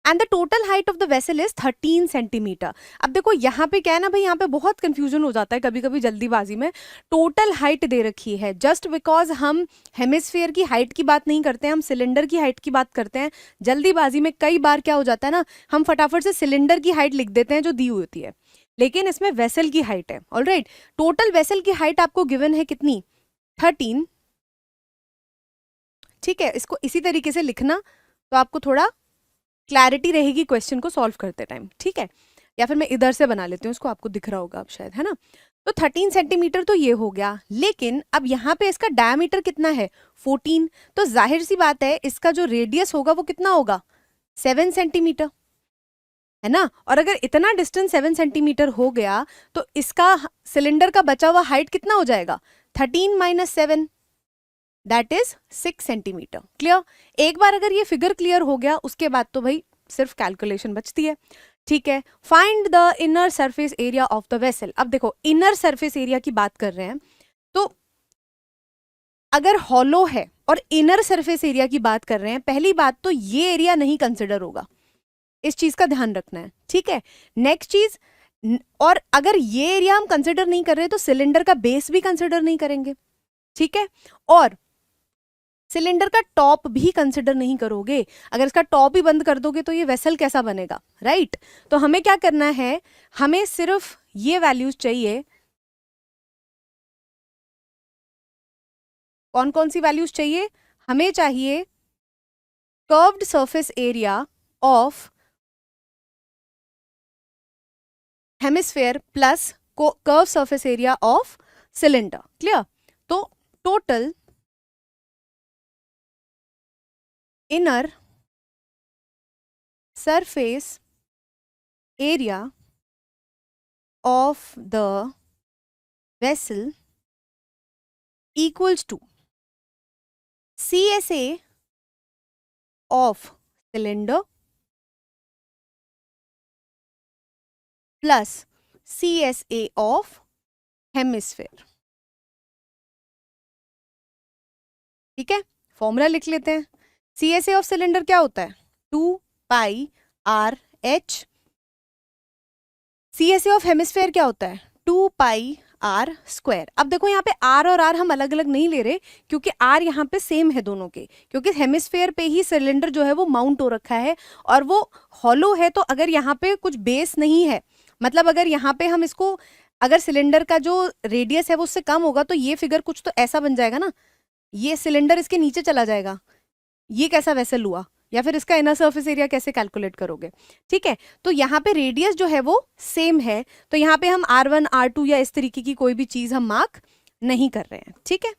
And the total height of the vessel is 13 centimetre. अब देखो यहाँ पे क्या है ना भाई, यहाँ पे बहुत कंफ्यूजन हो जाता है कभी कभी जल्दीबाजी में। टोटल हाइट दे रखी है जस्ट बिकॉज हम हेमिस्फीयर की हाइट की बात नहीं करते हैं, हम सिलेंडर की हाइट की बात करते हैं। जल्दीबाजी में कई बार क्या हो जाता है ना, हम फटाफट से सिलेंडर की हाइट लिख देते हैं जो दी हुई होती है, लेकिन इसमें वेसल की हाइट है। ऑलराइट। टोटल वेसल की हाइट आपको गिवन है कितनी, 13। ठीक है। इसको इसी तरीके से लिखना तो आपको थोड़ा क्लैरिटी रहेगी क्वेश्चन को सॉल्व करते टाइम। ठीक है। या फिर मैं इधर से बना लेती हूँ, इसको आपको दिख रहा होगा अब शायद, है ना। तो 13 सेंटीमीटर तो ये हो गया, लेकिन अब यहाँ पे इसका डायमीटर कितना है, 14। तो जाहिर सी बात है इसका जो रेडियस होगा वो कितना होगा, 7 सेंटीमीटर, है ना। और अगर इतना डिस्टेंस 7 सेंटीमीटर हो गया तो इसका सिलेंडर का बचा हुआ हाइट कितना हो जाएगा, 13 minus 7 that is 6 centimetre. Clear. एक बार अगर ये फिगर क्लियर हो गया उसके बाद तो भाई सिर्फ कैलकुलेशन बचती है। ठीक है। Find the inner surface area of the vessel. अब देखो इनर सरफेस एरिया की बात कर रहे हैं, तो अगर हॉलो है और इनर सरफेस एरिया की बात कर रहे हैं, पहली बात तो ये एरिया नहीं कंसिडर होगा, इस चीज का ध्यान रखना है। ठीक है। नेक्स्ट चीज, और अगर ये एरिया हम कंसिडर नहीं कर रहे तो सिलेंडर का बेस भी कंसिडर नहीं करेंगे, ठीक है, और सिलेंडर का टॉप भी कंसिडर नहीं करोगे। अगर इसका टॉप ही बंद कर दोगे तो ये वेसल कैसा बनेगा, राइट? तो हमें क्या करना है, हमें सिर्फ ये वैल्यूज चाहिए। कौन कौन सी वैल्यूज चाहिए? हमें चाहिए curved surface area of hemisphere plus curve surface area of cylinder. Clear? तो total inner surface area of the vessel equals to CSA of cylinder plus CSA of hemisphere। ठीक है, फॉर्मूला लिख लेते हैं। CSA ऑफ सिलेंडर क्या होता है? 2πr/h। CSA of hemisphere क्या होता है? 2πr²। अब देखो यहाँ पे r और r हम अलग अलग नहीं ले रहे, क्योंकि r यहाँ पे सेम है दोनों के, क्योंकि हेमिस्फेयर पे ही सिलेंडर जो है वो माउंट हो रखा है और वो हॉलो है। तो अगर यहाँ पे कुछ बेस नहीं है, मतलब अगर यहाँ पे हम इसको, अगर सिलेंडर का जो रेडियस है वो उससे कम होगा तो ये फिगर कुछ तो ऐसा बन जाएगा ना, ये सिलेंडर इसके नीचे चला जाएगा। ये कैसा वेसल हुआ? या फिर इसका इनर सरफेस एरिया कैसे कैलकुलेट करोगे? ठीक है, तो यहाँ पे रेडियस जो है वो सेम है, तो यहाँ पे हम R1 R2 या इस तरीके की कोई भी चीज हम मार्क नहीं कर रहे हैं। ठीक है,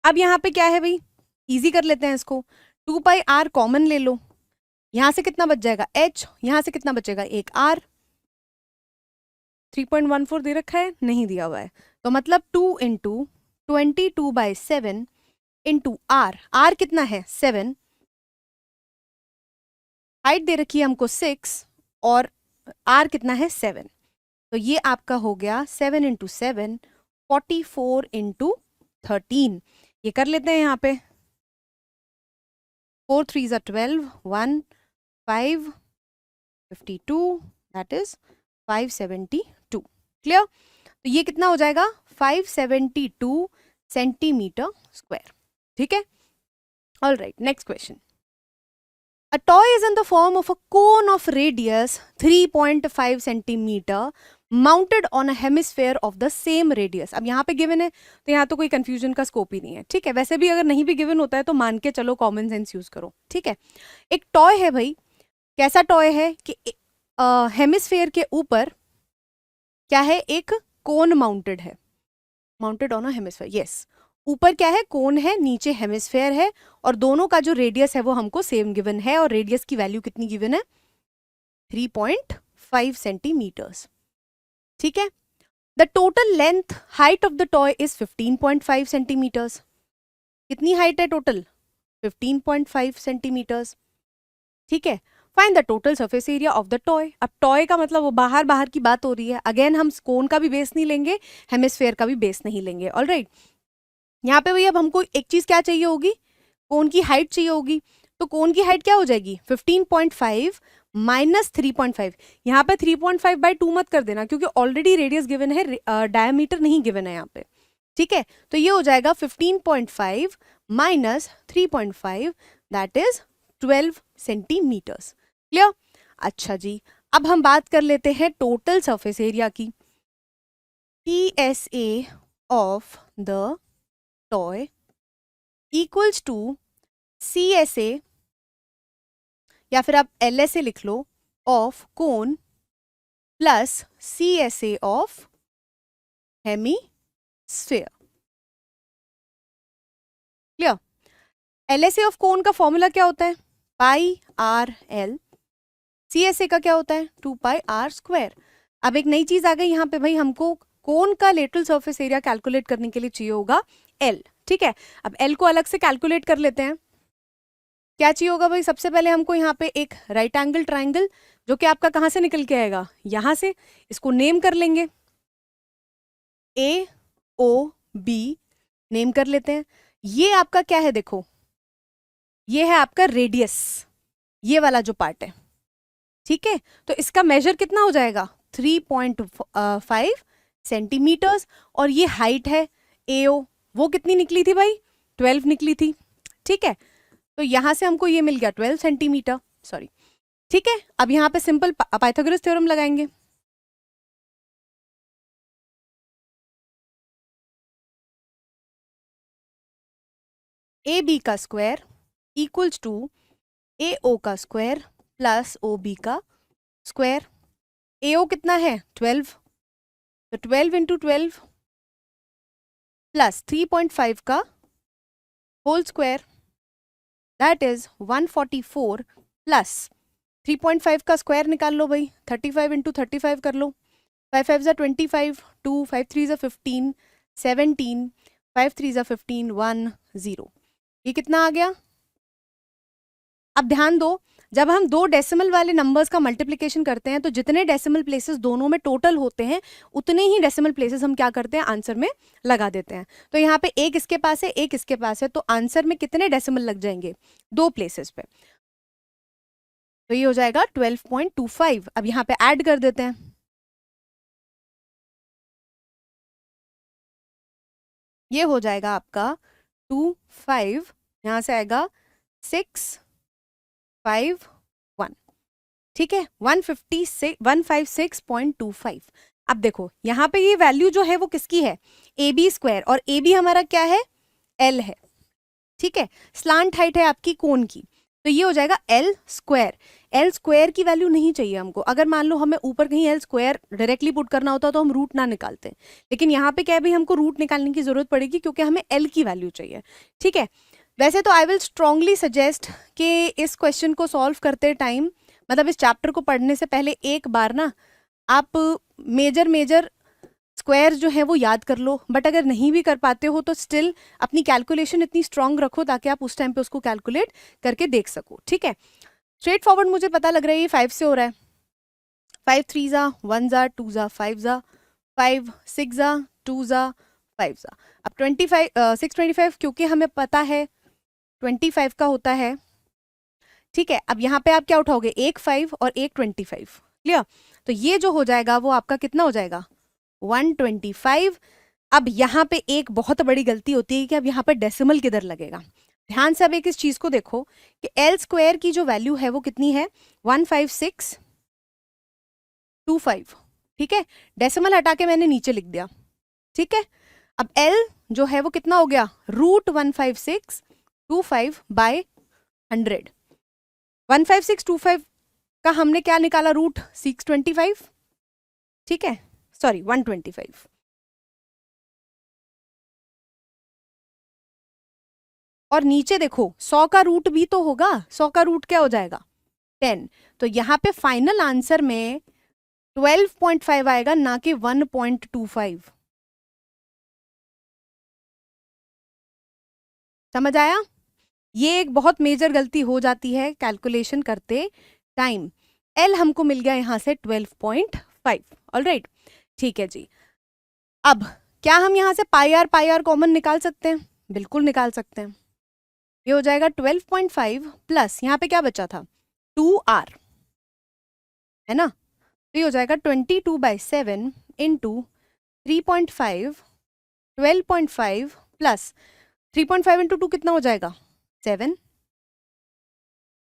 अब यहाँ पे क्या है भाई, इजी कर लेते हैं इसको। 2πr कॉमन ले लो, यहां से कितना बच जाएगा h, यहां से कितना बचेगा एक r। 3.14 दे रखा है, नहीं दिया हुआ है, तो मतलब 2 इंटू 22/7 इंटू आर। आर कितना है? 7। हाइट दे रखी है हमको 6 और आर कितना है? 7। तो ये आपका हो गया 7 इंटू 7 44 इंटू 13। ये कर लेते हैं यहाँ पे, 4 3 12, 1 5 52, दैट इज 572। क्लियर? तो ये कितना हो जाएगा? 572 सेंटीमीटर स्क्वायर। ठीक है, all right, next question. A toy is in the form of a cone of radius 3.5 centimeter mounted on a hemisphere of the same radius। अब यहाँ पे गिवन है तो यहाँ तो कोई कंफ्यूजन का स्कोप ही नहीं है। ठीक है, वैसे भी अगर नहीं भी गिवन होता है तो मान के चलो, कॉमन सेंस यूज करो। ठीक है, एक टॉय है भाई, कैसा टॉय है कि हेमिस्फेयर के ऊपर क्या है? एक कोन माउंटेड है, mounted on a hemisphere. Yes, ऊपर क्या है? कोन है, नीचे हेमिस्फेयर है, और दोनों का जो रेडियस है वो हमको सेम गिवन है, और रेडियस की वैल्यू कितनी गिवन है? 3.5 सेंटीमीटर्स। ठीक है, the total length height of the toy is 15.5 centimetres. कितनी हाइट है टोटल? 15.5 सेंटीमीटर्स। ठीक है, find the total surface area of the toy. अब टॉय का मतलब वो बाहर बाहर की बात हो रही है। अगेन हम कोन का भी बेस नहीं लेंगे, हेमिस्फेयर का भी बेस नहीं लेंगे। ऑलराइट, यहाँ पे भैया अब हमको एक चीज क्या चाहिए होगी? कोन की हाइट चाहिए होगी। तो कोन की हाइट क्या हो जाएगी? 15.5 माइनस 3.5। यहाँ पे 3.5/2 मत कर देना, क्योंकि ऑलरेडी रेडियस गिवन है, डायमीटर नहीं गिवन है यहाँ पे। ठीक है, तो ये हो जाएगा 15.5 minus 3.5, that is 12 centimetres. Clear? अच्छा जी, अब हम बात कर लेते हैं टोटल सरफेस एरिया की। TSA of the toy equals to CSA, या फिर आप LSA लिख लो, of cone plus CSA of hemisphere. Clear? LSA of cone का फॉर्मूला क्या होता है? πRL। CSA का क्या होता है? 2πr²। अब एक नई चीज आ गई यहाँ पे भाई, हमको कोन का लेटरल सरफेस एरिया कैलकुलेट करने के लिए चाहिए होगा L। ठीक है, अब L को अलग से कैलकुलेट कर लेते हैं। क्या चाहिए होगा भाई? सबसे पहले हमको यहाँ पे एक राइट एंगल ट्राइंगल, जो कि आपका कहाँ से निकल के आएगा? यहाँ से। इसको नेम कर लेंगे, AOB नेम कर लेते हैं। ये आपका क्या है? देखो, ये है आपका रेडियस, ये वाला जो पार्ट है। ठीक है, तो इसका मेजर कितना हो जाएगा 3.5 सेंटीमीटर्स, और ये हाइट है AO, वो कितनी निकली थी भाई 12 निकली थी। ठीक है, तो यहां से हमको ये मिल गया 12 सेंटीमीटर, सॉरी। ठीक है, अब यहाँ पे सिंपल पाइथागोरस थ्योरम लगाएंगे। AB का स्क्वायर इक्वल्स टू AO का स्क्वायर प्लस OB का स्क्वायर। AO कितना है 12, तो 12 इंटू 12 प्लस 3.5 का whole square, that is 144 plus 3.5 का स्क्वायर निकाल लो भाई, 35 इंटू 35 कर लो, 5 5 जा 25, 2 5 3 जा 15, 17, 5 3 जा 15, 1 0, ये कितना आ गया। अब ध्यान दो, जब हम दो डेसिमल वाले नंबर्स का मल्टीप्लिकेशन करते हैं तो जितने डेसिमल प्लेसेस दोनों में टोटल होते हैं उतने ही डेसिमल प्लेसेस हम क्या करते हैं आंसर में लगा देते हैं। तो यहाँ पे एक इसके पास है, एक इसके पास है, तो आंसर में कितने डेसिमल लग जाएंगे 2 प्लेसेस पे, तो ये हो जाएगा 12.25। अब यहाँ पे ऐड कर देते हैं, ये हो जाएगा आपका 2 5, यहाँ से आएगा 6 5 1, ठीक है 156.25। अब देखो यहाँ पे ये वैल्यू जो है वो किसकी है AB स्क्वायर, और AB हमारा क्या है L है, ठीक है, स्लांट हाइट है आपकी कोन की, तो ये हो जाएगा L स्क्वायर। L स्क्वायर की वैल्यू नहीं चाहिए हमको, अगर मान लो हमें ऊपर कहीं L स्क्वायर डायरेक्टली पुट करना होता तो हम रूट ना निकालते, लेकिन यहाँ पे क्या है भाई हमको रूट निकालने की जरूरत पड़ेगी क्योंकि हमें L की वैल्यू चाहिए। ठीक है, वैसे तो आई विल स्ट्रांगली सजेस्ट कि इस क्वेश्चन को सॉल्व करते टाइम, मतलब इस चैप्टर को पढ़ने से पहले एक बार ना आप मेजर स्क्वायर जो है वो याद कर लो, बट अगर नहीं भी कर पाते हो तो स्टिल अपनी कैलकुलेशन इतनी स्ट्रांग रखो ताकि आप उस टाइम पे उसको कैलकुलेट करके देख सको। ठीक है, स्ट्रेट फॉरवर्ड मुझे पता लग रहा है ये 5 से हो रहा है, 5 3 जा 1 जा 2 जा 5 जा 5 6 जा 2 जा 5 जा। अब 25 625 क्योंकि हमें पता है 25 का होता है। ठीक है, अब यहाँ पे आप क्या उठाओगे एक 5 और एक 25, क्लियर, तो ये जो हो जाएगा वो आपका कितना हो जाएगा 125। अब यहाँ पे एक बहुत बड़ी गलती होती है कि अब यहाँ पे डेसिमल किधर लगेगा। ध्यान से अब एक इस चीज को देखो कि L स्क्वायर की जो वैल्यू है वो कितनी है 15625, ठीक है, डेसिमल हटा के मैंने नीचे लिख दिया। ठीक है, अब L जो है वो कितना हो गया √15625 बाय 100, 15625 का हमने क्या निकाला रूट 625, ठीक है, सॉरी 125, और नीचे देखो 100 का रूट भी तो होगा, 100 का रूट क्या हो जाएगा 10, तो यहाँ पे फाइनल आंसर में 12.5 आएगा ना कि 1.25। समझ आया, ये एक बहुत मेजर गलती हो जाती है कैलकुलेशन करते टाइम। L हमको मिल गया यहां से 12.5, ऑलराइट, ठीक है जी। अब क्या हम यहां से पाई आर कॉमन निकाल सकते हैं, बिल्कुल निकाल सकते हैं, ये हो जाएगा 12.5 प्लस यहाँ पे क्या बचा था 2r, है ना, तो ये हो जाएगा 22/7 इंटू 3.5, 12.5 प्लस 3.5 इंटू 2 कितना हो जाएगा 7,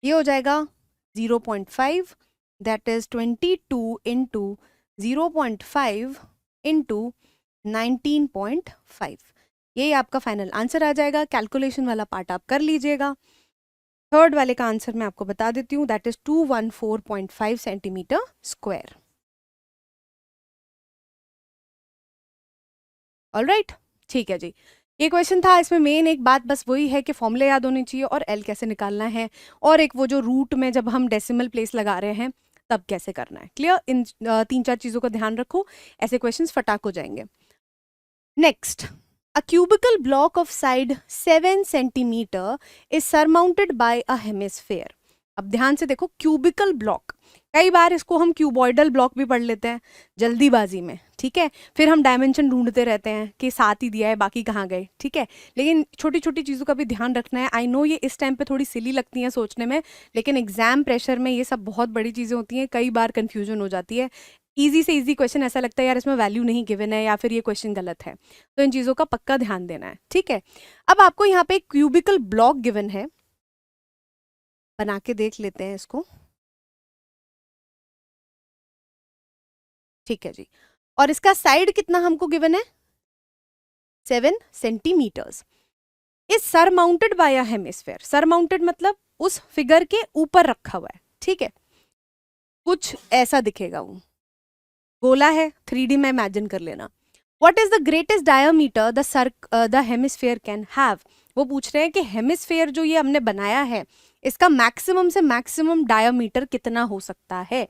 ये हो जाएगा 0.5, दैट इज 22 इंटू 0.5 इंटू 19.5, ये आपका फाइनल आंसर आ जाएगा। कैलकुलेशन वाला पार्ट आप कर लीजिएगा। थर्ड वाले का आंसर मैं आपको बता देती हूँ, that is 214.5 centimetre square. Alright, ठीक है जी, ये क्वेश्चन था, इसमें मेन एक बात बस वही है कि फॉर्मूले याद होने चाहिए और एल कैसे निकालना है, और एक वो जो रूट में जब हम डेसिमल प्लेस लगा रहे हैं तब कैसे करना है। क्लियर, इन 3-4 चीज़ों का ध्यान रखो, ऐसे क्वेश्चंस फटाक हो जाएंगे। Next, a cubical block of side 7 centimeter is surmounted by a hemisphere। अब ध्यान से देखो, क्यूबिकल ब्लॉक कई बार इसको हम क्यूबॉइडल ब्लॉक भी पढ़ लेते हैं जल्दीबाजी में, ठीक है, फिर हम डायमेंशन ढूंढते रहते हैं कि 7 ही दिया है बाकी कहाँ गए, ठीक है। लेकिन छोटी छोटी चीज़ों का भी ध्यान रखना है। आई नो ये इस टाइम पे थोड़ी सिली लगती हैं सोचने में, लेकिन एग्जाम प्रेशर में ये सब बहुत बड़ी चीज़ें होती हैं, कई बार कन्फ्यूजन हो जाती है। ईजी से ईजी क्वेश्चन ऐसा लगता है यार इसमें वैल्यू नहीं गिवन है या फिर ये क्वेश्चन गलत है, तो इन चीज़ों का पक्का ध्यान देना है, ठीक है। अब आपको यहाँ पे क्यूबिकल ब्लॉक गिवन है, बना के देख लेते हैं इसको, ठीक है जी। और इसका साइड कितना हमको गिवन है, 7 सेंटीमीटर्स। इस सर माउंटेड बाय अ हेमिस्फेयर, सर माउंटेड मतलब उस फिगर के ऊपर रखा हुआ है, ठीक है। कुछ ऐसा दिखेगा, वो गोला है, 3D में इमेजिन कर लेना। What is the greatest diameter the hemisphere can have. वो पूछ रहे हैं कि हेमिस्फेयर जो ये हमने बनाया है इसका मैक्सिमम से मैक्सिमम डायमीटर कितना हो सकता है।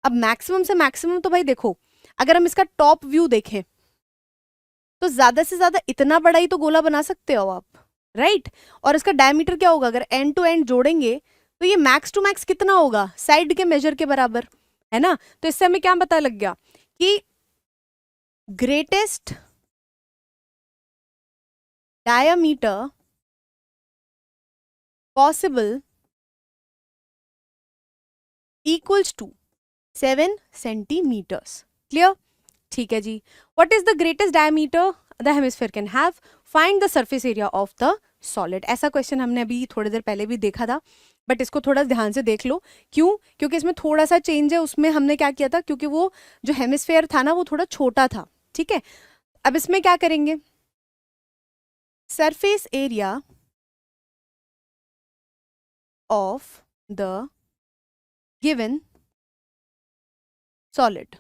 अब मैक्सिमम से मैक्सिमम तो भाई देखो, अगर हम इसका टॉप व्यू देखें तो ज्यादा से ज्यादा इतना बड़ा ही तो गोला बना सकते हो आप, राइट। और इसका डायमीटर क्या होगा, अगर एंड टू एंड जोड़ेंगे तो ये मैक्स टू मैक्स कितना होगा, साइड के मेजर के बराबर, है ना। तो इससे हमें क्या पता लग गया कि greatest diameter possible equals to 7 centimetres. Clear, ठीक है जी। What is the greatest diameter the hemisphere can have, find the surface area of the solid. ऐसा क्वेश्चन हमने अभी थोड़ी देर पहले भी देखा था, बट इसको थोड़ा ध्यान से देख लो। क्यों, क्योंकि इसमें थोड़ा सा चेंज है। उसमें हमने क्या किया था, क्योंकि वो जो हेमिस्फेयर था ना वो थोड़ा छोटा था, ठीक है। अब इसमें क्या करेंगे, surface area of the given solid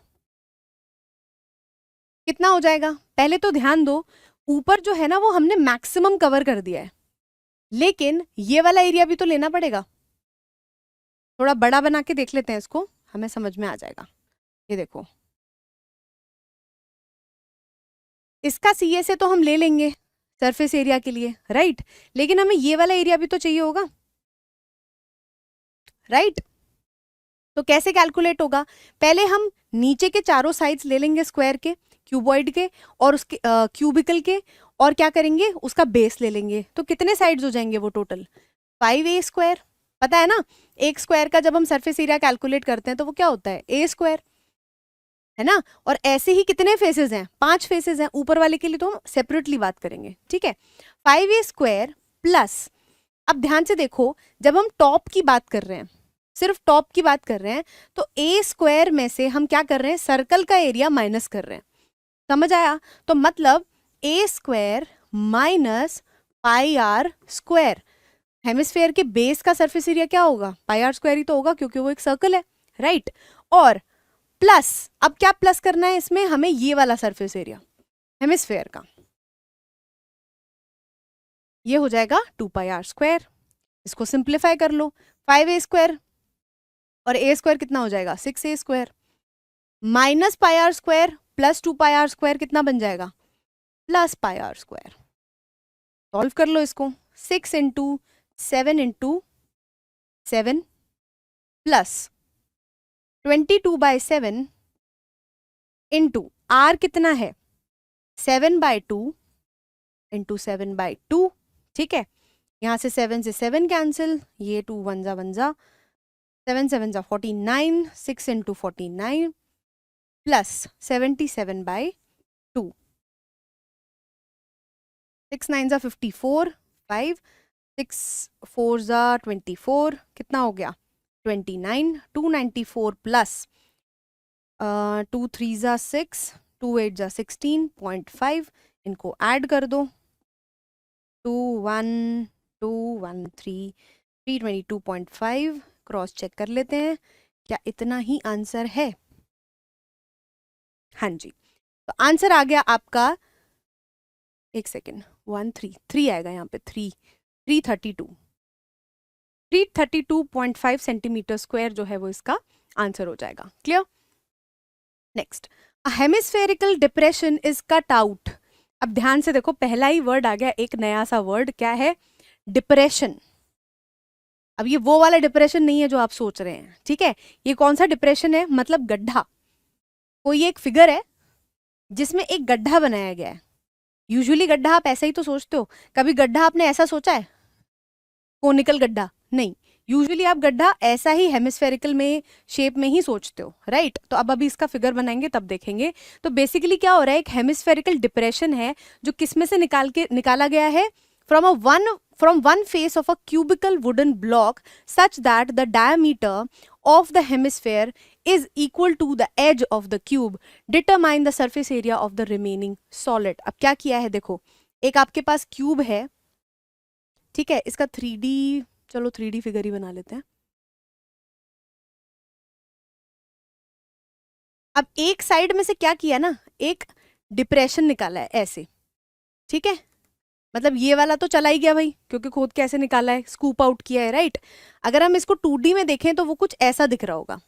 कितना हो जाएगा। पहले तो ध्यान दो, ऊपर जो है ना वो हमने मैक्सिमम कवर कर दिया है, लेकिन ये वाला एरिया भी तो लेना पड़ेगा। थोड़ा बड़ा बना के देख लेते हैं इसको, हमें समझ में आ जाएगा। ये देखो, इसका सीए से तो हम ले लेंगे सरफेस एरिया के लिए, राइट। लेकिन हमें ये वाला एरिया भी तो चाहिए होगा, राइट। तो कैसे कैलकुलेट होगा, पहले हम नीचे के चारों साइड्स ले लेंगे स्क्वायर के, क्यूबॉइड के और उसके क्यूबिकल के, और क्या करेंगे उसका बेस ले लेंगे। तो कितने साइड्स हो जाएंगे वो टोटल, 5a²। पता है ना, एक स्क्वायर का जब हम सरफेस एरिया कैलकुलेट करते हैं तो वो क्या होता है, a², है ना। और ऐसे ही कितने फेसेस हैं, 5 फेसेस हैं। ऊपर वाले के लिए तो हम सेपरेटली बात करेंगे, ठीक है। 5a² प्लस, अब ध्यान से देखो, जब हम टॉप की बात कर रहे हैं, सिर्फ टॉप की बात कर रहे हैं, तो a² में से हम क्या कर रहे हैं, सर्कल का एरिया माइनस कर रहे हैं। समझ आया, तो मतलब a² माइनस πr²। हेमिस्फेयर के बेस का सरफेस एरिया क्या होगा, πr² ही तो होगा, क्योंकि वो एक सर्कल है, राइट। और प्लस, अब क्या प्लस करना है इसमें, हमें ये वाला सरफेस एरिया हेमिस्फेयर का, ये हो जाएगा 2πr²। इसको सिंप्लीफाई कर लो, 5a² और a² कितना हो जाएगा, 6a² minus πr² plus 2πr² कितना बन जाएगा, प्लस πr²। सॉल्व कर लो इसको, 6 into 7 into 7 plus 22/7 into r कितना है, 7/2 इंटू 7/2, ठीक है। यहाँ से 7 से 7 कैंसिल, ये 2 1 जा 1 जा, 7 7 जा 49, 6 इंटू 49 प्लस 77/2, 6 9 जा 54, 5 6 4 जा 24, कितना हो गया 29, 294 प्लस 2 3 जा 6, 2 8 जा 16.5, इनको ऐड कर दो, 2 1 2 1 3 322.5, क्रॉस चेक कर लेते हैं क्या इतना ही आंसर है। हाँ जी, तो आंसर आ गया आपका, एक सेकेंड, 3 आएगा यहाँ पे, 332.5 सेंटीमीटर स्क्वायर जो है वो इसका आंसर हो जाएगा। Clear, next, hemispherical depression is cut out. अब ध्यान से देखो, पहला ही वर्ड आ गया, एक नया सा वर्ड, क्या है, डिप्रेशन। अब ये वो वाला डिप्रेशन नहीं है जो आप सोच रहे हैं, ठीक है। ये कौन सा डिप्रेशन है, मतलब गड्ढा। कोई एक फिगर है जिसमें एक गड्ढा बनाया गया है। यूजुअली गड्ढा आप ऐसा ही तो सोचते हो, कभी गड्ढा आपने ऐसा सोचा है, कोनिकल गड्ढा? नहीं, यूजुअली आप गड्ढा ऐसा ही हेमिस्फेरिकल में शेप में ही सोचते हो, राइट। तो अब अभी इसका फिगर बनाएंगे तब देखेंगे। तो बेसिकली क्या हो रहा है, एक हेमिस्फेरिकल डिप्रेशन है जो किसमें से निकाला गया है, from one face of a cubical wooden block such that the diameter of the hemisphere is equal to the edge of the cube. Determine the surface area of the remaining solid. अब क्या किया है देखो, एक आपके पास cube है, ठीक है, इसका 3D, चलो 3D फिगर ही बना लेते हैं। अब एक साइड में से क्या किया ना, एक डिप्रेशन निकाला है ऐसे, ठीक है। मतलब ये वाला तो चला ही गया भाई, क्योंकि खोद के ऐसे निकाला है, स्कूप आउट किया है, राइट। अगर हम इसको 2D में देखें तो वो कुछ ऐसा दिख रहा होगा,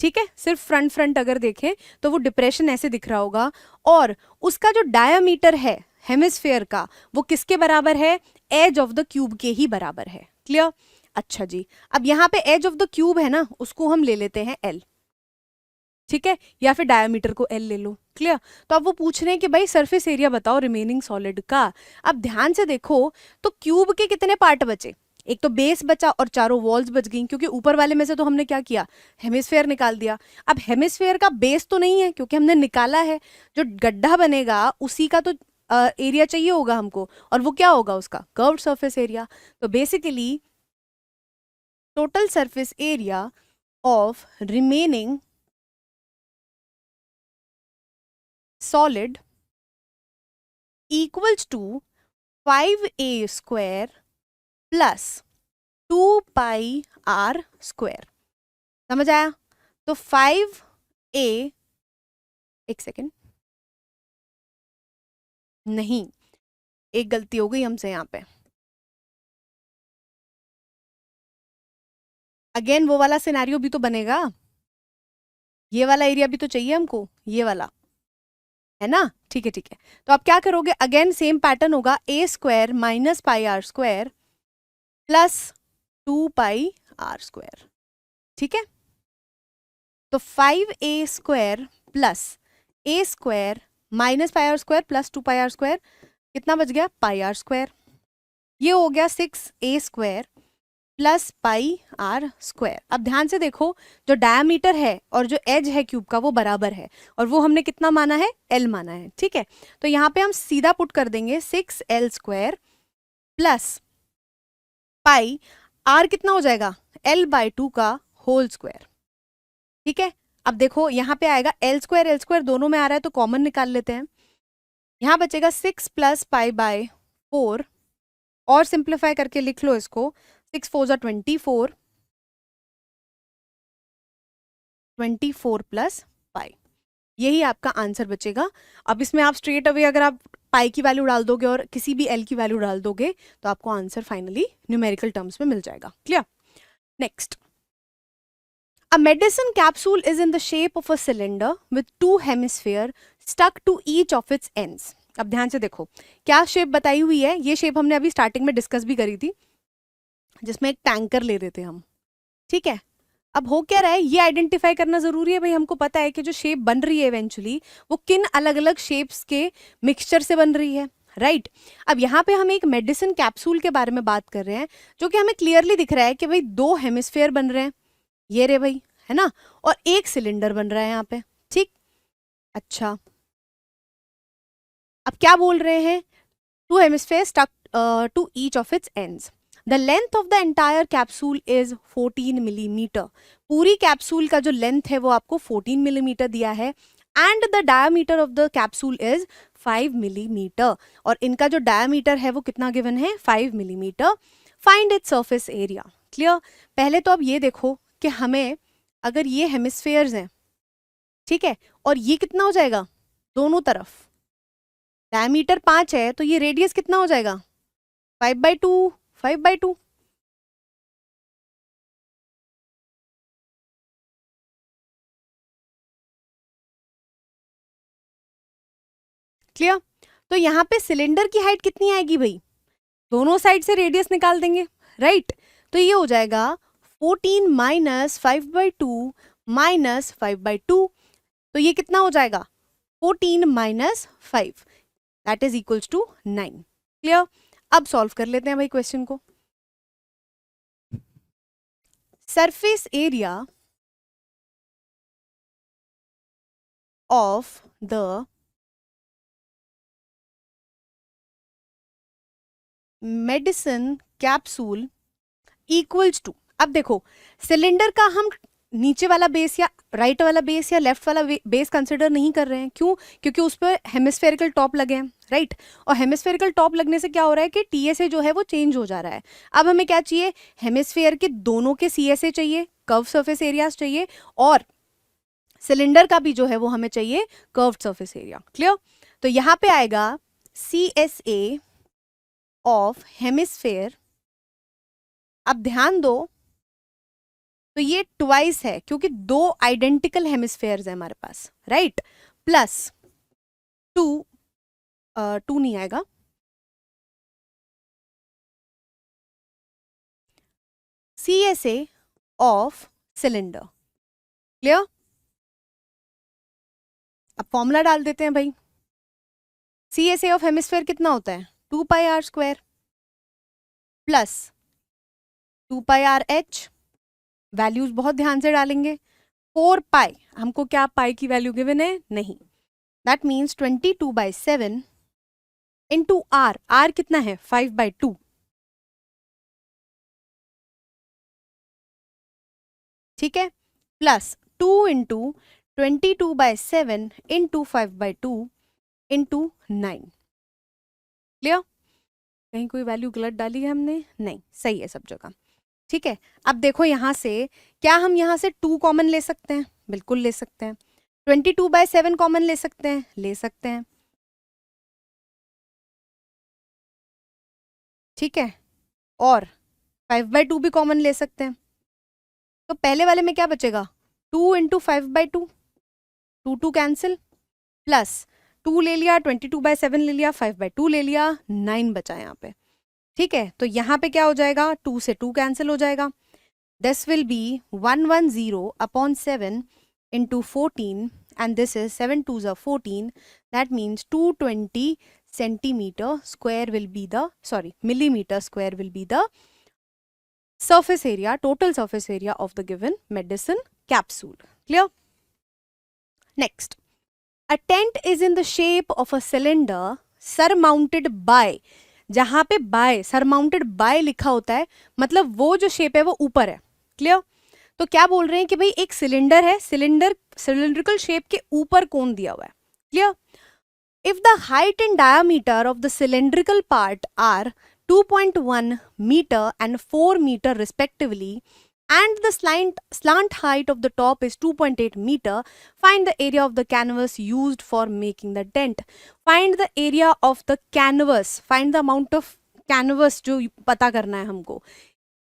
ठीक है। सिर्फ फ्रंट अगर देखें तो वो डिप्रेशन ऐसे दिख रहा होगा, और उसका जो डायामीटर है हेमिस्फेयर का वो किसके बराबर है, एज ऑफ द क्यूब के ही बराबर है। क्लियर? अच्छा जी, अब यहाँ पे एज ऑफ द क्यूब है ना, उसको हम ले लेते हैं एल, ठीक है, या फिर डायमीटर को एल ले लो। क्लियर? तो अब वो पूछ रहे हैं कि भाई सरफेस एरिया बताओ रिमेनिंग सॉलिड का। अब ध्यान से देखो तो क्यूब के कितने पार्ट बचे, एक तो बेस बचा और चारों वॉल्स बच गई, क्योंकि ऊपर वाले में से तो हमने क्या किया, हेमिस्फेयर निकाल दिया। अब हेमिस्फेयर का बेस तो नहीं है क्योंकि हमने निकाला है, जो गड्ढा बनेगा उसी का तो एरिया चाहिए होगा हमको, और वो क्या होगा, उसका कर्व्ड सरफेस एरिया। तो basically total surface area of remaining solid equals to 5a square plus 2 pi r square। समझ आया? तो 5a, एक सेकेंड, नहीं, एक गलती हो गई हमसे यहाँ पे। अगेन वो वाला सिनेरियो भी तो बनेगा, ये वाला एरिया भी तो चाहिए हमको, ये वाला, है ना। ठीक है ठीक है, तो आप क्या करोगे, अगेन सेम पैटर्न होगा, A square minus pi R square plus 2 pi R square, ठीक है। तो 5a square plus A square minus pi R square plus 2 pi R square, कितना बच गया, पाई आर स्क्वायर। ये हो गया 6a square plus pi R square. अब ध्यान से देखो, जो डायमीटर है और जो एज है क्यूब का वो बराबर है, और वो हमने कितना माना है, एल माना है, ठीक है। तो यहाँ पे हम सीधा पुट कर देंगे 6l square plus pi are, कितना हो जाएगा, l/2 का होल स्क्वायर, ठीक है। अब देखो यहाँ पे आएगा एल स्क्वायर दोनों में आ रहा है तो कॉमन निकाल लेते हैं। यहाँ बचेगा 6 प्लस पाई बाय 4, और सिंप्लीफाई करके लिख लो इसको, 6 4 जा 24, 24 प्लस पाई, यही आपका आंसर बचेगा। अब इसमें आप स्ट्रेट अवे अगर आप पाई की वैल्यू डाल दोगे और किसी भी एल की वैल्यू डाल दोगे तो आपको आंसर फाइनली न्यूमेरिकल टर्म्स में मिल जाएगा। Clear? Next, a medicine capsule is in the shape of a cylinder with 2 hemisphere stuck to each of its ends। अब ध्यान से देखो क्या शेप बताई हुई है, ये शेप हमने अभी स्टार्टिंग में डिस्कस भी करी थी, जिसमें एक टैंकर ले रहे थे हम, ठीक है। अब हो क्या रहा है, ये आइडेंटिफाई करना जरूरी है भाई, हमको पता है कि जो शेप बन रही है इवेंचुअली वो किन अलग अलग शेप्स के मिक्सचर से बन रही है, राइट। अब यहाँ पे हम एक मेडिसिन कैप्सूल के बारे में बात कर रहे हैं, जो कि हमें क्लियरली दिख रहा है कि भाई 2 हेमिस्फेयर बन रहे हैं, ये रे भाई, है ना, और एक सिलेंडर बन रहा है यहाँ पे, ठीक। अच्छा, अब क्या बोल रहे हैं, 2 hemisphere stuck to each of its ends, the length of the entire capsule is 14 millimetre. पूरी कैप्सूल का जो लेंथ है वो आपको 14 मिलीमीटर दिया है, and the diameter of the capsule is 5 millimetre, और इनका जो डायमीटर है वो कितना गिवन है, 5 millimetre. Find its surface area. Clear? पहले तो अब ये देखो कि हमें अगर ये हेमिस्फेयर्स हैं, ठीक है, और ये कितना हो जाएगा, दोनों तरफ डायमीटर 5 है, तो ये रेडियस कितना हो जाएगा, 5/2, 5/2। क्लियर? तो यहाँ पे सिलेंडर की हाइट कितनी आएगी भाई, दोनों साइड से रेडियस निकाल देंगे, राइट। तो ये हो जाएगा 14 माइनस 5/2 माइनस 5/2, तो ये कितना हो जाएगा 14 minus 5, that is equals to 9। Clear? अब सॉल्व कर लेते हैं भाई क्वेश्चन को। Surface area of the medicine capsule equals to, अब देखो सिलेंडर का हम नीचे वाला बेस या राइट वाला बेस या लेफ्ट वाला बेस कंसिडर नहीं कर रहे हैं। क्यों? क्योंकि उस पर हेमिस्फेरिकल टॉप लगे हैं, राइट? और हेमिस्फेरिकल टॉप लगने से क्या हो रहा है कि टीएसए जो है वो चेंज हो जा रहा है। अब हमें क्या चाहिए? हेमिस्फेयर के दोनों के सीएसए चाहिए, कर्व सरफेस एरियाज चाहिए, और सिलेंडर का भी जो है वो हमें चाहिए कर्व्ड सरफेस एरिया। क्लियर? तो यहां पे आएगा CSA ऑफ हेमिस्फेयर। अब ध्यान दो, तो ये ट्वाइस है क्योंकि दो आइडेंटिकल हेमिस्फेयर्स है हमारे पास, राइट? प्लस 2, 2 नहीं आएगा, CSA ऑफ सिलेंडर। क्लियर? अब फॉर्मूला डाल देते हैं भाई। CSA ऑफ हेमिस्फेयर कितना होता है? 2πr² प्लस 2πrh, वैल्यूज बहुत ध्यान से डालेंगे। 4π, हमको क्या पाई की वैल्यू गिवन है? नहीं। That means 22/7 into R, R कितना है? 5/2। ठीक है? Plus 2 into 22/7 into 5/2 into 9। Clear? कहीं कोई वैल्यू गलत डाली है हमने? नहीं, सही है सब जगह। ठीक है, अब देखो यहां से क्या हम यहां से 2 कॉमन ले सकते हैं? बिल्कुल ले सकते हैं। 22/7 कॉमन ले सकते हैं? ले सकते हैं। ठीक है, और 5/2 भी कॉमन ले सकते हैं। तो पहले वाले में क्या बचेगा? 2 इंटू 5/2, 2 कैंसिल, प्लस 2 ले लिया, 22/7 ले लिया, 5/2 ले लिया, 9 बचा यहाँ पे। ठीक है, तो यहाँ पे क्या हो जाएगा? 2 से 2 कैंसिल हो जाएगा। This will be 110/7 into 14, and this is 7 2s are 14, that means 220 centimeter square will be the, sorry, millimeter square will be the surface area, total surface area of the given medicine capsule. Clear? Next, a tent is in the shape of a cylinder surmounted by, जहां पे by surmounted by लिखा होता है मतलब वो जो shape है वो ऊपर है। क्लियर? तो क्या बोल रहे हैं कि भाई एक सिलेंडर है, सिलेंड्रिकल शेप के ऊपर कोन दिया हुआ है। Clear? If the height and diameter of the cylindrical part are 2.1 meter and 4 meter respectively, and the slant height of the top is 2.8 meter, find the area of the canvas used for making the tent. Find the area of the canvas, find the amount of canvas जो पता करना है हमको।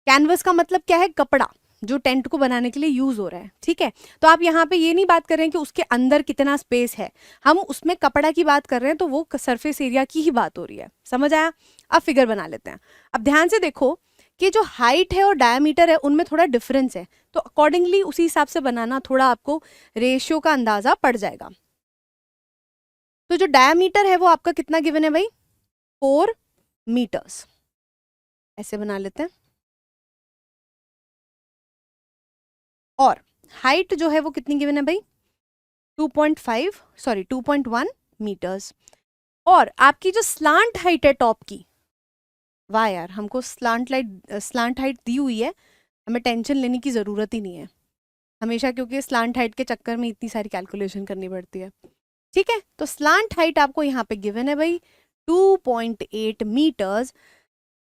Canvas का मतलब क्या है? कपड़ा जो टेंट को बनाने के लिए यूज हो रहा है। ठीक है, तो आप यहाँ पे ये नहीं बात कर रहे हैं कि उसके अंदर कितना स्पेस है, हम उसमें कपड़ा की बात कर रहे हैं, तो वो सरफेस एरिया की ही बात हो रही है। समझ आया? अब फिगर बना लेते हैं। अब ध्यान से देखो कि जो हाइट है और डायमीटर है उनमें थोड़ा डिफरेंस है, तो अकॉर्डिंगली उसी हिसाब से बनाना, थोड़ा आपको रेशियो का अंदाजा पड़ जाएगा। तो जो डायमीटर है वो आपका कितना गिवन है भाई? 4 मीटर्स। ऐसे बना लेते हैं। और हाइट जो है वो कितनी गिवन है भाई? 2.1 मीटर्स। और आपकी जो स्लांट हाइट है टॉप की, वाह यार हमको स्लांट हाइट दी हुई है, हमें टेंशन लेने की ज़रूरत ही नहीं है हमेशा, क्योंकि स्लांट हाइट के चक्कर में इतनी सारी कैलकुलेशन करनी पड़ती है। ठीक है, तो स्लांट हाइट आपको यहाँ पे गिवन है भाई 2.8 मीटर्स।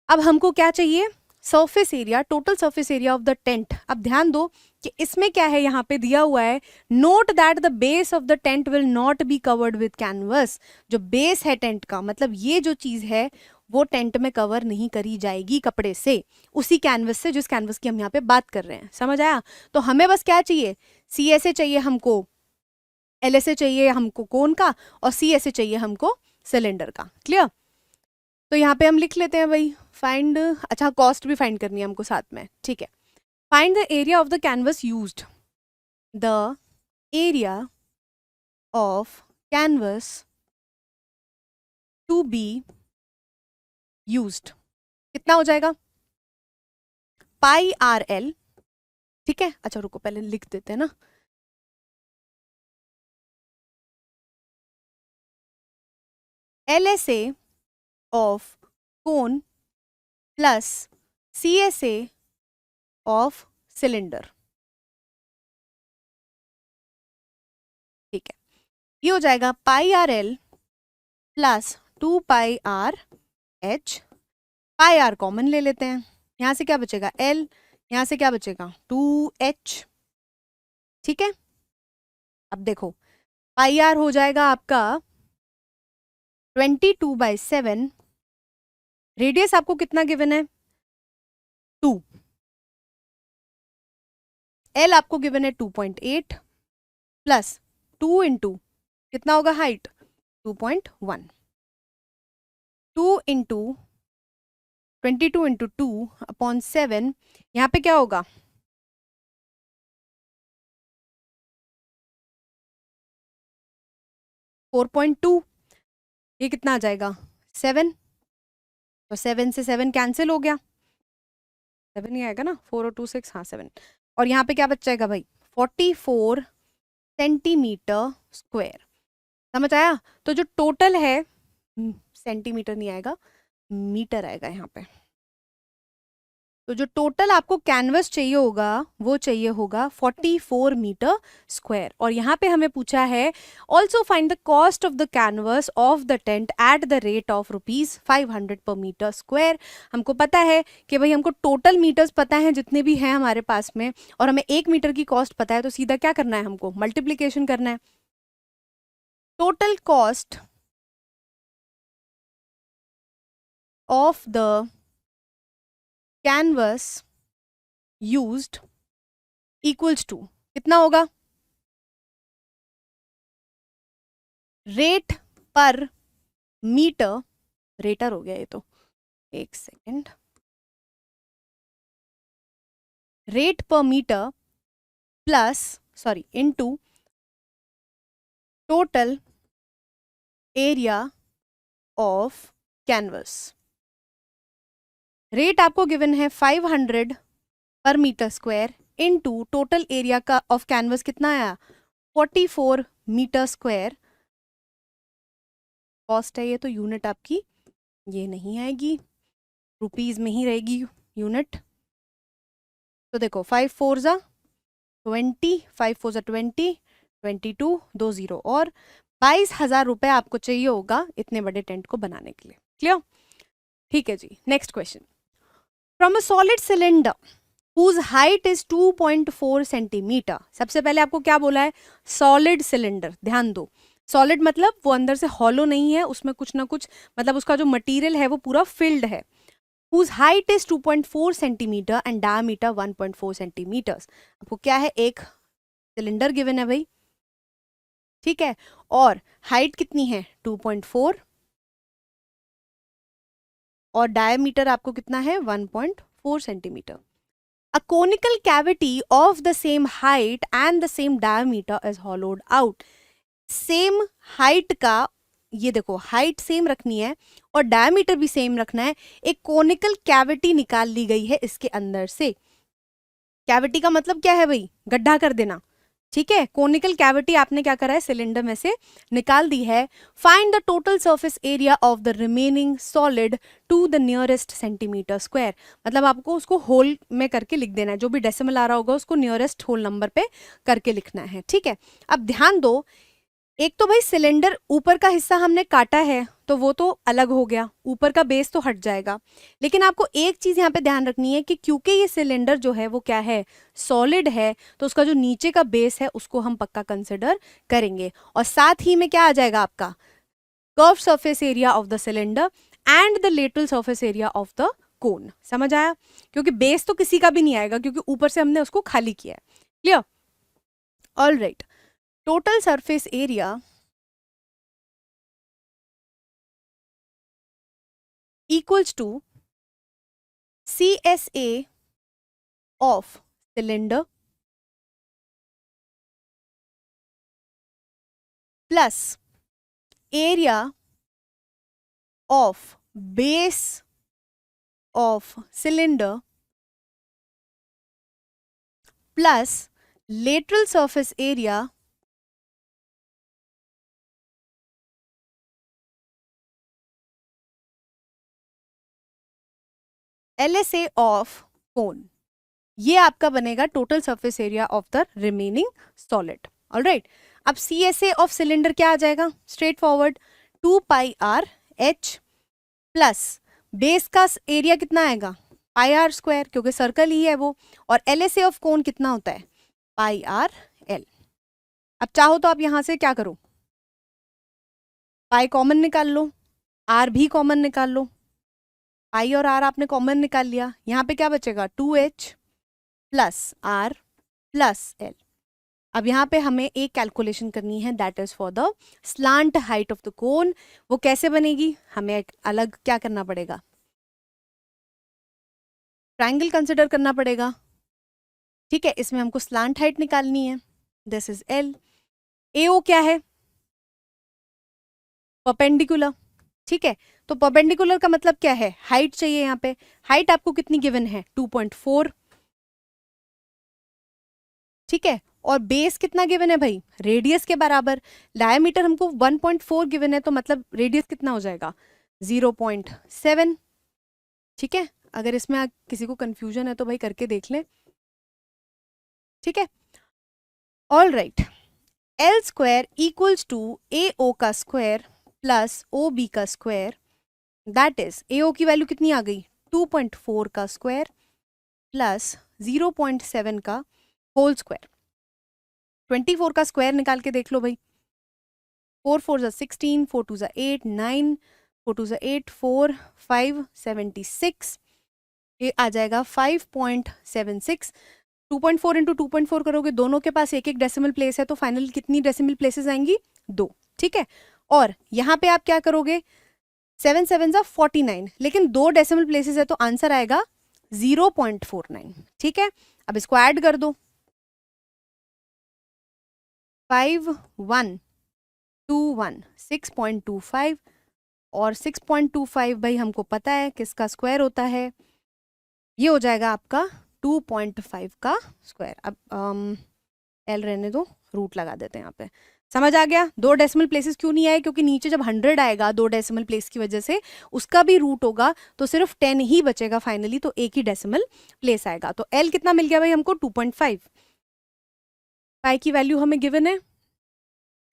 अब हमको क्या चाहिए? Surface area, total surface area of the tent. अब ध्यान दो कि इसमें क्या है, यहाँ पे दिया हुआ है note that the base of the tent will not be covered with canvas. जो बेस है टेंट का, मतलब ये जो चीज है वो टेंट में कवर नहीं करी जाएगी कपड़े से, उसी कैनवस से जिस कैनवस की हम यहाँ पे बात कर रहे हैं। समझ आया? तो हमें बस क्या चाहिए? CSA चाहिए हमको, LSA चाहिए हमको कोन का, और CSA चाहिए हमको सिलेंडर का। क्लियर? तो यहाँ पे हम लिख लेते हैं भाई फाइंड, अच्छा कॉस्ट भी फाइंड करनी है हमको साथ में, ठीक है। Find the area of the canvas used, the area of canvas to be used, कितना हो जाएगा, पाई आर एल, ठीक है। अच्छा रुको पहले लिख देते हैं ना, LSA of cone plus CSA of cylinder, ठीक है। ये हो जाएगा pi R L plus 2 pi R H, pi R common ले लेते हैं, यहां से क्या बचेगा L, यहां से क्या बचेगा 2H, ठीक है। अब देखो पाई आर हो जाएगा आपका 22/7, रेडियस आपको कितना गिवन है 2, L आपको गिवन है 2.8 प्लस 2 इंटू कितना होगा हाइट 2.1, 2 इंटू 22 इंटू 2/7, यहाँ पे क्या होगा 4.2, ये कितना आ जाएगा 7, तो 7 से 7 कैंसिल हो गया, 7 ही आएगा ना, 4 और 2 6, हाँ 7, और यहाँ पे क्या बच जाएगा भाई 44 सेंटीमीटर स्क्वायर, समझ आया। तो जो टोटल है सेंटीमीटर नहीं आएगा, मीटर आएगा यहाँ पे, तो जो टोटल आपको कैनवस चाहिए होगा वो चाहिए होगा 44 मीटर स्क्वायर, और यहाँ पे हमें पूछा है also find the cost of the canvas of the tent at the rate of ₹500 per metre square. हमको पता है कि भाई हमको टोटल मीटर्स पता है जितने भी हैं हमारे पास में, और हमें 1 मीटर की कॉस्ट पता है, तो सीधा क्या करना है हमको मल्टीप्लीकेशन करना है। Total cost of the canvas used equals to कितना होगा, रेट पर मीटर, रेटर हो गया ये तो, एक second, rate per metre plus sorry into total area of canvas. Rate आपको गिवन है 500 per metre square into total area का ऑफ कैनवस कितना आया 44 मीटर स्क्वायर, कॉस्ट है ये तो यूनिट आपकी ये नहीं आएगी, रुपीज में ही रहेगी यूनिट। तो देखो 5 4 जा 20, 5 4 जा 20, 22 2 0, और 22,000 रुपए आपको चाहिए होगा इतने बड़े टेंट को बनाने के लिए, क्लियर। ठीक है जी, next question. From a solid cylinder whose height is 2.4 centimetre, सबसे पहले आपको क्या बोला है सॉलिड सिलेंडर, ध्यान दो सॉलिड मतलब वो अंदर से हॉलो नहीं है, उसमें कुछ ना कुछ मतलब उसका जो मटेरियल है वो पूरा फिल्ड है, whose height is 2.4 centimetre and diameter 1.4 centimetres. आपको क्या है एक सिलेंडर गिवन है भाई, ठीक है, और हाइट कितनी है 2.4 और डायमीटर आपको कितना है 1.4 centimetre. A conical cavity of the same height and the same diameter is hollowed out. Same height का, ये देखो हाइट सेम रखनी है और डायमीटर भी सेम रखना है, एक कोनिकल कैविटी निकाल ली गई है इसके अंदर से। कैविटी का मतलब क्या है भाई, गड्ढा कर देना, ठीक है। कोनिकल कैविटी आपने क्या करा है सिलेंडर में से निकाल दी है। Find the total surface area of the remaining solid to the nearest centimetre square, मतलब आपको उसको होल में करके लिख देना है, जो भी डेसिमल आ रहा होगा उसको नियरेस्ट होल नंबर पे करके लिखना है, ठीक है। अब ध्यान दो, एक तो भाई सिलेंडर ऊपर का हिस्सा हमने काटा है तो वो तो अलग हो गया, ऊपर का बेस तो हट जाएगा, लेकिन आपको एक चीज यहाँ पे ध्यान रखनी है कि क्योंकि ये सिलेंडर जो है वो क्या है सॉलिड है, तो उसका जो नीचे का बेस है उसको हम पक्का कंसिडर करेंगे, और साथ ही में क्या आ जाएगा आपका curve surface area of the cylinder and the lateral surface area of the cone. समझ आया, क्योंकि बेस तो किसी का भी नहीं आएगा क्योंकि ऊपर से हमने उसको खाली किया है, clear. All right, total surface area equals to CSA of cylinder plus area of base of cylinder plus lateral surface area LSA of कोन। ये आपका बनेगा total surface area of the remaining solid. Alright, अब CSA of cylinder क्या आ जाएगा? Straight forward 2πr/h plus base का area कितना आएगा? πr², क्योंकि सर्कल ही है वो, और LSA ऑफ कोन कितना होता है? πrl। अब चाहो तो आप यहां से क्या करो, पाई कॉमन निकाल लो, r भी कॉमन निकाल लो। पाई और r आपने कॉमन निकाल लिया, यहाँ पे क्या बचेगा? 2h plus r plus l। अब यहाँ पे हमें एक कैलकुलेशन करनी है, that is for the slant height of the cone. वो कैसे बनेगी? हमें एक अलग क्या करना पड़ेगा? ट्रायंगल कंसिडर करना पड़ेगा। ठीक है, इसमें हमको स्लांट हाइट निकालनी है, दिस इज l। AO क्या है? परपेंडिकुलर। ठीक है, तो परपेंडिकुलर का मतलब क्या है? हाइट चाहिए। यहाँ पे हाइट आपको कितनी गिवन है? 2.4। ठीक है, और बेस कितना गिवन है भाई? रेडियस के बराबर। डायमीटर हमको 1.4 गिवन है, तो मतलब रेडियस कितना हो जाएगा? 0.7। ठीक है, अगर इसमें किसी को कंफ्यूजन है तो भाई करके देख लें। ठीक है, all right, L² equals to AO का स्क्वायर प्लस OB का स्क्वायर, दैट इज AO की वैल्यू कितनी आ गई? 2.4 का स्क्वायर प्लस 0.7 का होल स्क्वायर। 24 का स्क्वायर निकाल के देख लो भाई। 4 4 जा 16, 4 2 जा 8, 9, 4 2 जा 8, 4 5 76, ये आ जाएगा 5.76। 2.4 इंटू 2.4 करोगे, दोनों के पास एक एक डेसिमल प्लेस है, तो फाइनल कितनी डेसिमल प्लेसेस आएंगी? 2। ठीक है, और यहाँ पे आप क्या करोगे? 7 7 जा 49, लेकिन 2 डेसिमल प्लेसेस है तो आंसर आएगा 0.49। ठीक है, अब इसको ऐड कर दो। 5 1 2 1 6.25 और 6.25 भाई हमको पता है किसका स्क्वायर होता है? ये हो जाएगा आपका 2.5 का स्क्वायर। अब एल रहने दो, रूट लगा देते हैं यहाँ पे। समझ आ गया? 2 डेसिमल प्लेसेस क्यों नहीं आए? क्योंकि नीचे जब 100 आएगा 2 डेसिमल प्लेस की वजह से, उसका भी रूट होगा, तो सिर्फ 10 ही बचेगा फाइनली, तो एक ही डेसिमल प्लेस आएगा। तो एल कितना मिल गया भाई हमको? 2.5। पाई की वैल्यू हमें गिवन है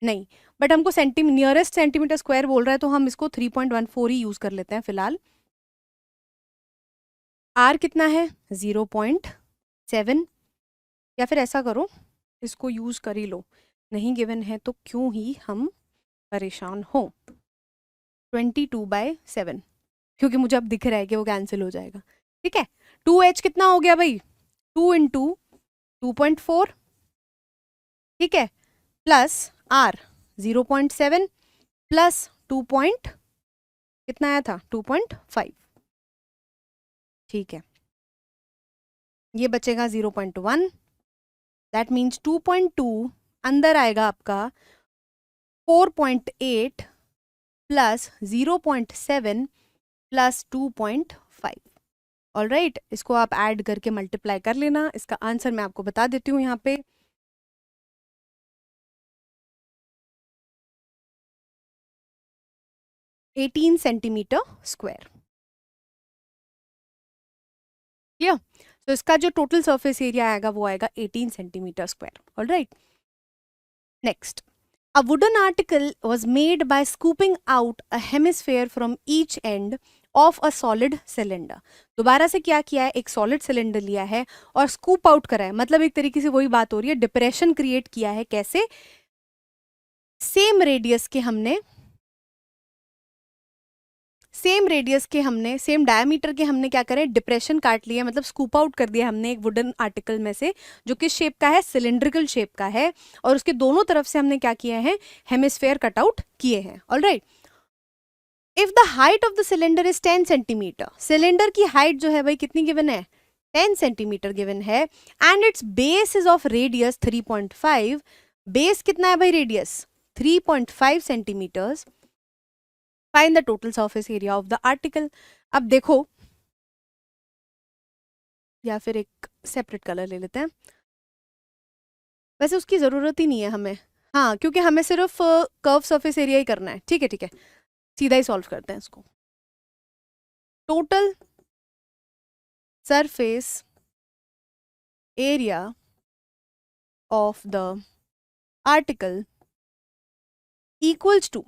नहीं, बट हमको नियरेस्ट सेंटीमीटर स्क्वायर बोल रहा है, तो हम इसको 3.14 ही यूज कर लेते हैं फिलहाल। आर कितना है? 0.7, या फिर ऐसा करो, इसको यूज कर ही लो, नहीं गिवन है तो क्यों ही हम परेशान हो। 22/7, क्योंकि मुझे अब दिख रहा है कि वो कैंसिल हो जाएगा। ठीक है, 2h कितना हो गया भाई? 2 इंटू 2.4, ठीक है, प्लस r 0.7 प्लस 2 कितना आया था? 2.5। ठीक है, ये बचेगा 0.1, दैट मीन्स 2.2 अंदर आएगा आपका 4.8 प्लस 0.7 प्लस 2.5। ऑल राइट, इसको आप ऐड करके मल्टीप्लाई कर लेना। इसका आंसर मैं आपको बता देती हूँ यहाँ पे। $18 सेंटीमीटर स्क्वायर। क्लियर? तो इसका जो टोटल सरफेस एरिया आएगा वो आएगा 18 centimetre square. All right, next, a wooden article was made by scooping out a hemisphere from each end of a solid cylinder। दोबारा से क्या किया है? एक सॉलिड सिलेंडर लिया है और स्कूप आउट करा है, मतलब एक तरीके से वही बात हो रही है, डिप्रेशन क्रिएट किया है। कैसे? सेम रेडियस के हमने सेम डायमीटर के हमने क्या करें? डिप्रेशन काट लिया, मतलब स्कूप आउट कर दिया हमने एक वुडन आर्टिकल में से, जो किस शेप का है? सिलेंड्रिकल शेप का है, और उसके दोनों तरफ से हमने क्या किया है? हेमिस्फेयर कट आउट किए हैं। Alright, if the height of the cylinder is 10 centimetre, cylinder की हाइट जो है भाई कितनी गिवन है, 10 सेंटीमीटर गिवन है, and its base is of radius 3.5, base कितना है भाई radius 3.5 centimetres, find the total surface area of the article. अब देखो, या फिर एक सेपरेट कलर ले लेते हैं, वैसे उसकी ज़रूरत ही नहीं है हमें, हाँ क्योंकि हमें सिर्फ कर्व सरफेस एरिया ही करना है। ठीक है, सीधा ही सॉल्व करते हैं इसको। Total surface area of the article equals to,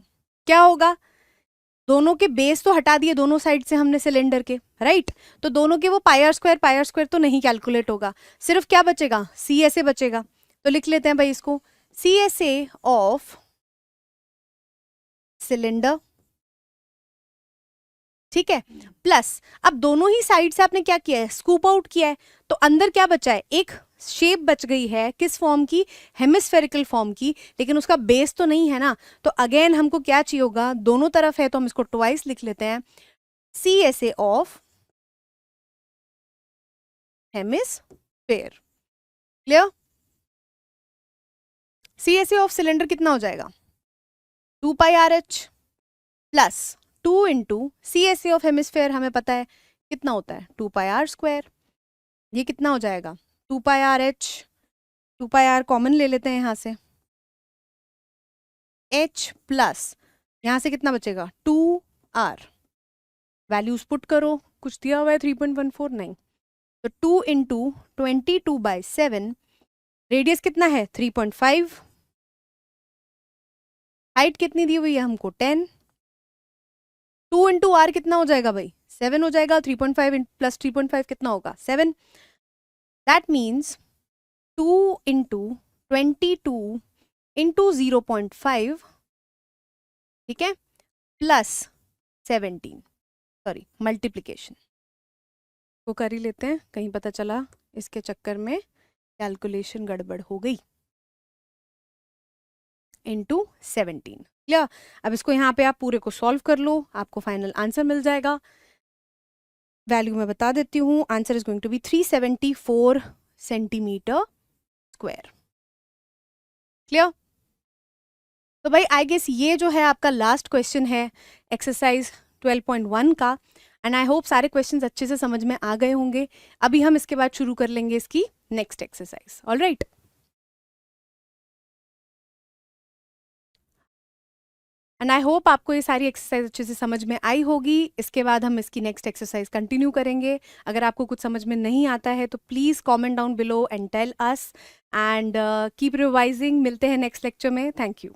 क्या होगा, दोनों के बेस तो हटा दिए दोनों साइड से हमने सिलेंडर के, राइट, तो दोनों के वो पाई स्क्वायर तो नहीं कैलकुलेट होगा, सिर्फ क्या बचेगा, सी एस ए बचेगा। तो लिख लेते हैं भाई इसको, C S A of cylinder, ठीक है, प्लस अब दोनों ही साइड से आपने क्या किया है, स्कूप आउट किया है, तो अंदर क्या बचा है, एक शेप बच गई है, किस फॉर्म की, हेमिस्फेरिकल फॉर्म की, लेकिन उसका बेस तो नहीं है ना, तो अगेन हमको क्या चाहिए होगा, दोनों तरफ है तो हम इसको ट्वाइस लिख लेते हैं, C S A of hemisphere, clear. C S A of cylinder कितना हो जाएगा, 2 pi R H plus 2 into C S A of hemisphere, हमें पता है कितना होता है 2 पाई आर स्क्वायर, ये कितना हो जाएगा 2 pi R H, 2 pi R common ले लेते हैं यहाँ से, एच प्लस यहाँ से कितना बचेगा 2 आर, वैल्यूज पुट करो, कुछ दिया हुआ है 3.14 नहीं, तो 2 इंटू 22/7, रेडियस कितना है 3.5, हाइट कितनी दी हुई है हमको 10, 2 इंटू आर कितना हो जाएगा भाई 7 हो जाएगा, 3.5 प्लस 3.5 कितना होगा 7, दैट मीन्स 2 इंटू 22 इंटू 0.5, ठीक है, प्लस 17, सॉरी मल्टीप्लीकेशन को कर ही लेते हैं, कहीं पता चला इसके चक्कर में कैलकुलेशन गड़बड़ हो गई, इंटू 17, क्लियर। अब इसको यहाँ पे आप पूरे को सॉल्व कर लो, आपको फाइनल आंसर मिल जाएगा, वैल्यू मैं बता देती हूँ, answer is going to be 374 centimetre square, clear. तो भाई आई गेस ये जो है आपका लास्ट क्वेश्चन है एक्सरसाइज 12.1 का, एंड आई होप सारे क्वेश्चंस अच्छे से समझ में आ गए होंगे। अभी हम इसके बाद शुरू कर लेंगे इसकी next exercise, alright. And I hope आपको ये सारी एक्सरसाइज अच्छे से समझ में आई होगी। इसके बाद हम इसकी नेक्स्ट एक्सरसाइज कंटिन्यू करेंगे। अगर आपको कुछ समझ में नहीं आता है तो please comment down below and tell us, and keep revising. मिलते हैं नेक्स्ट लेक्चर में, थैंक यू।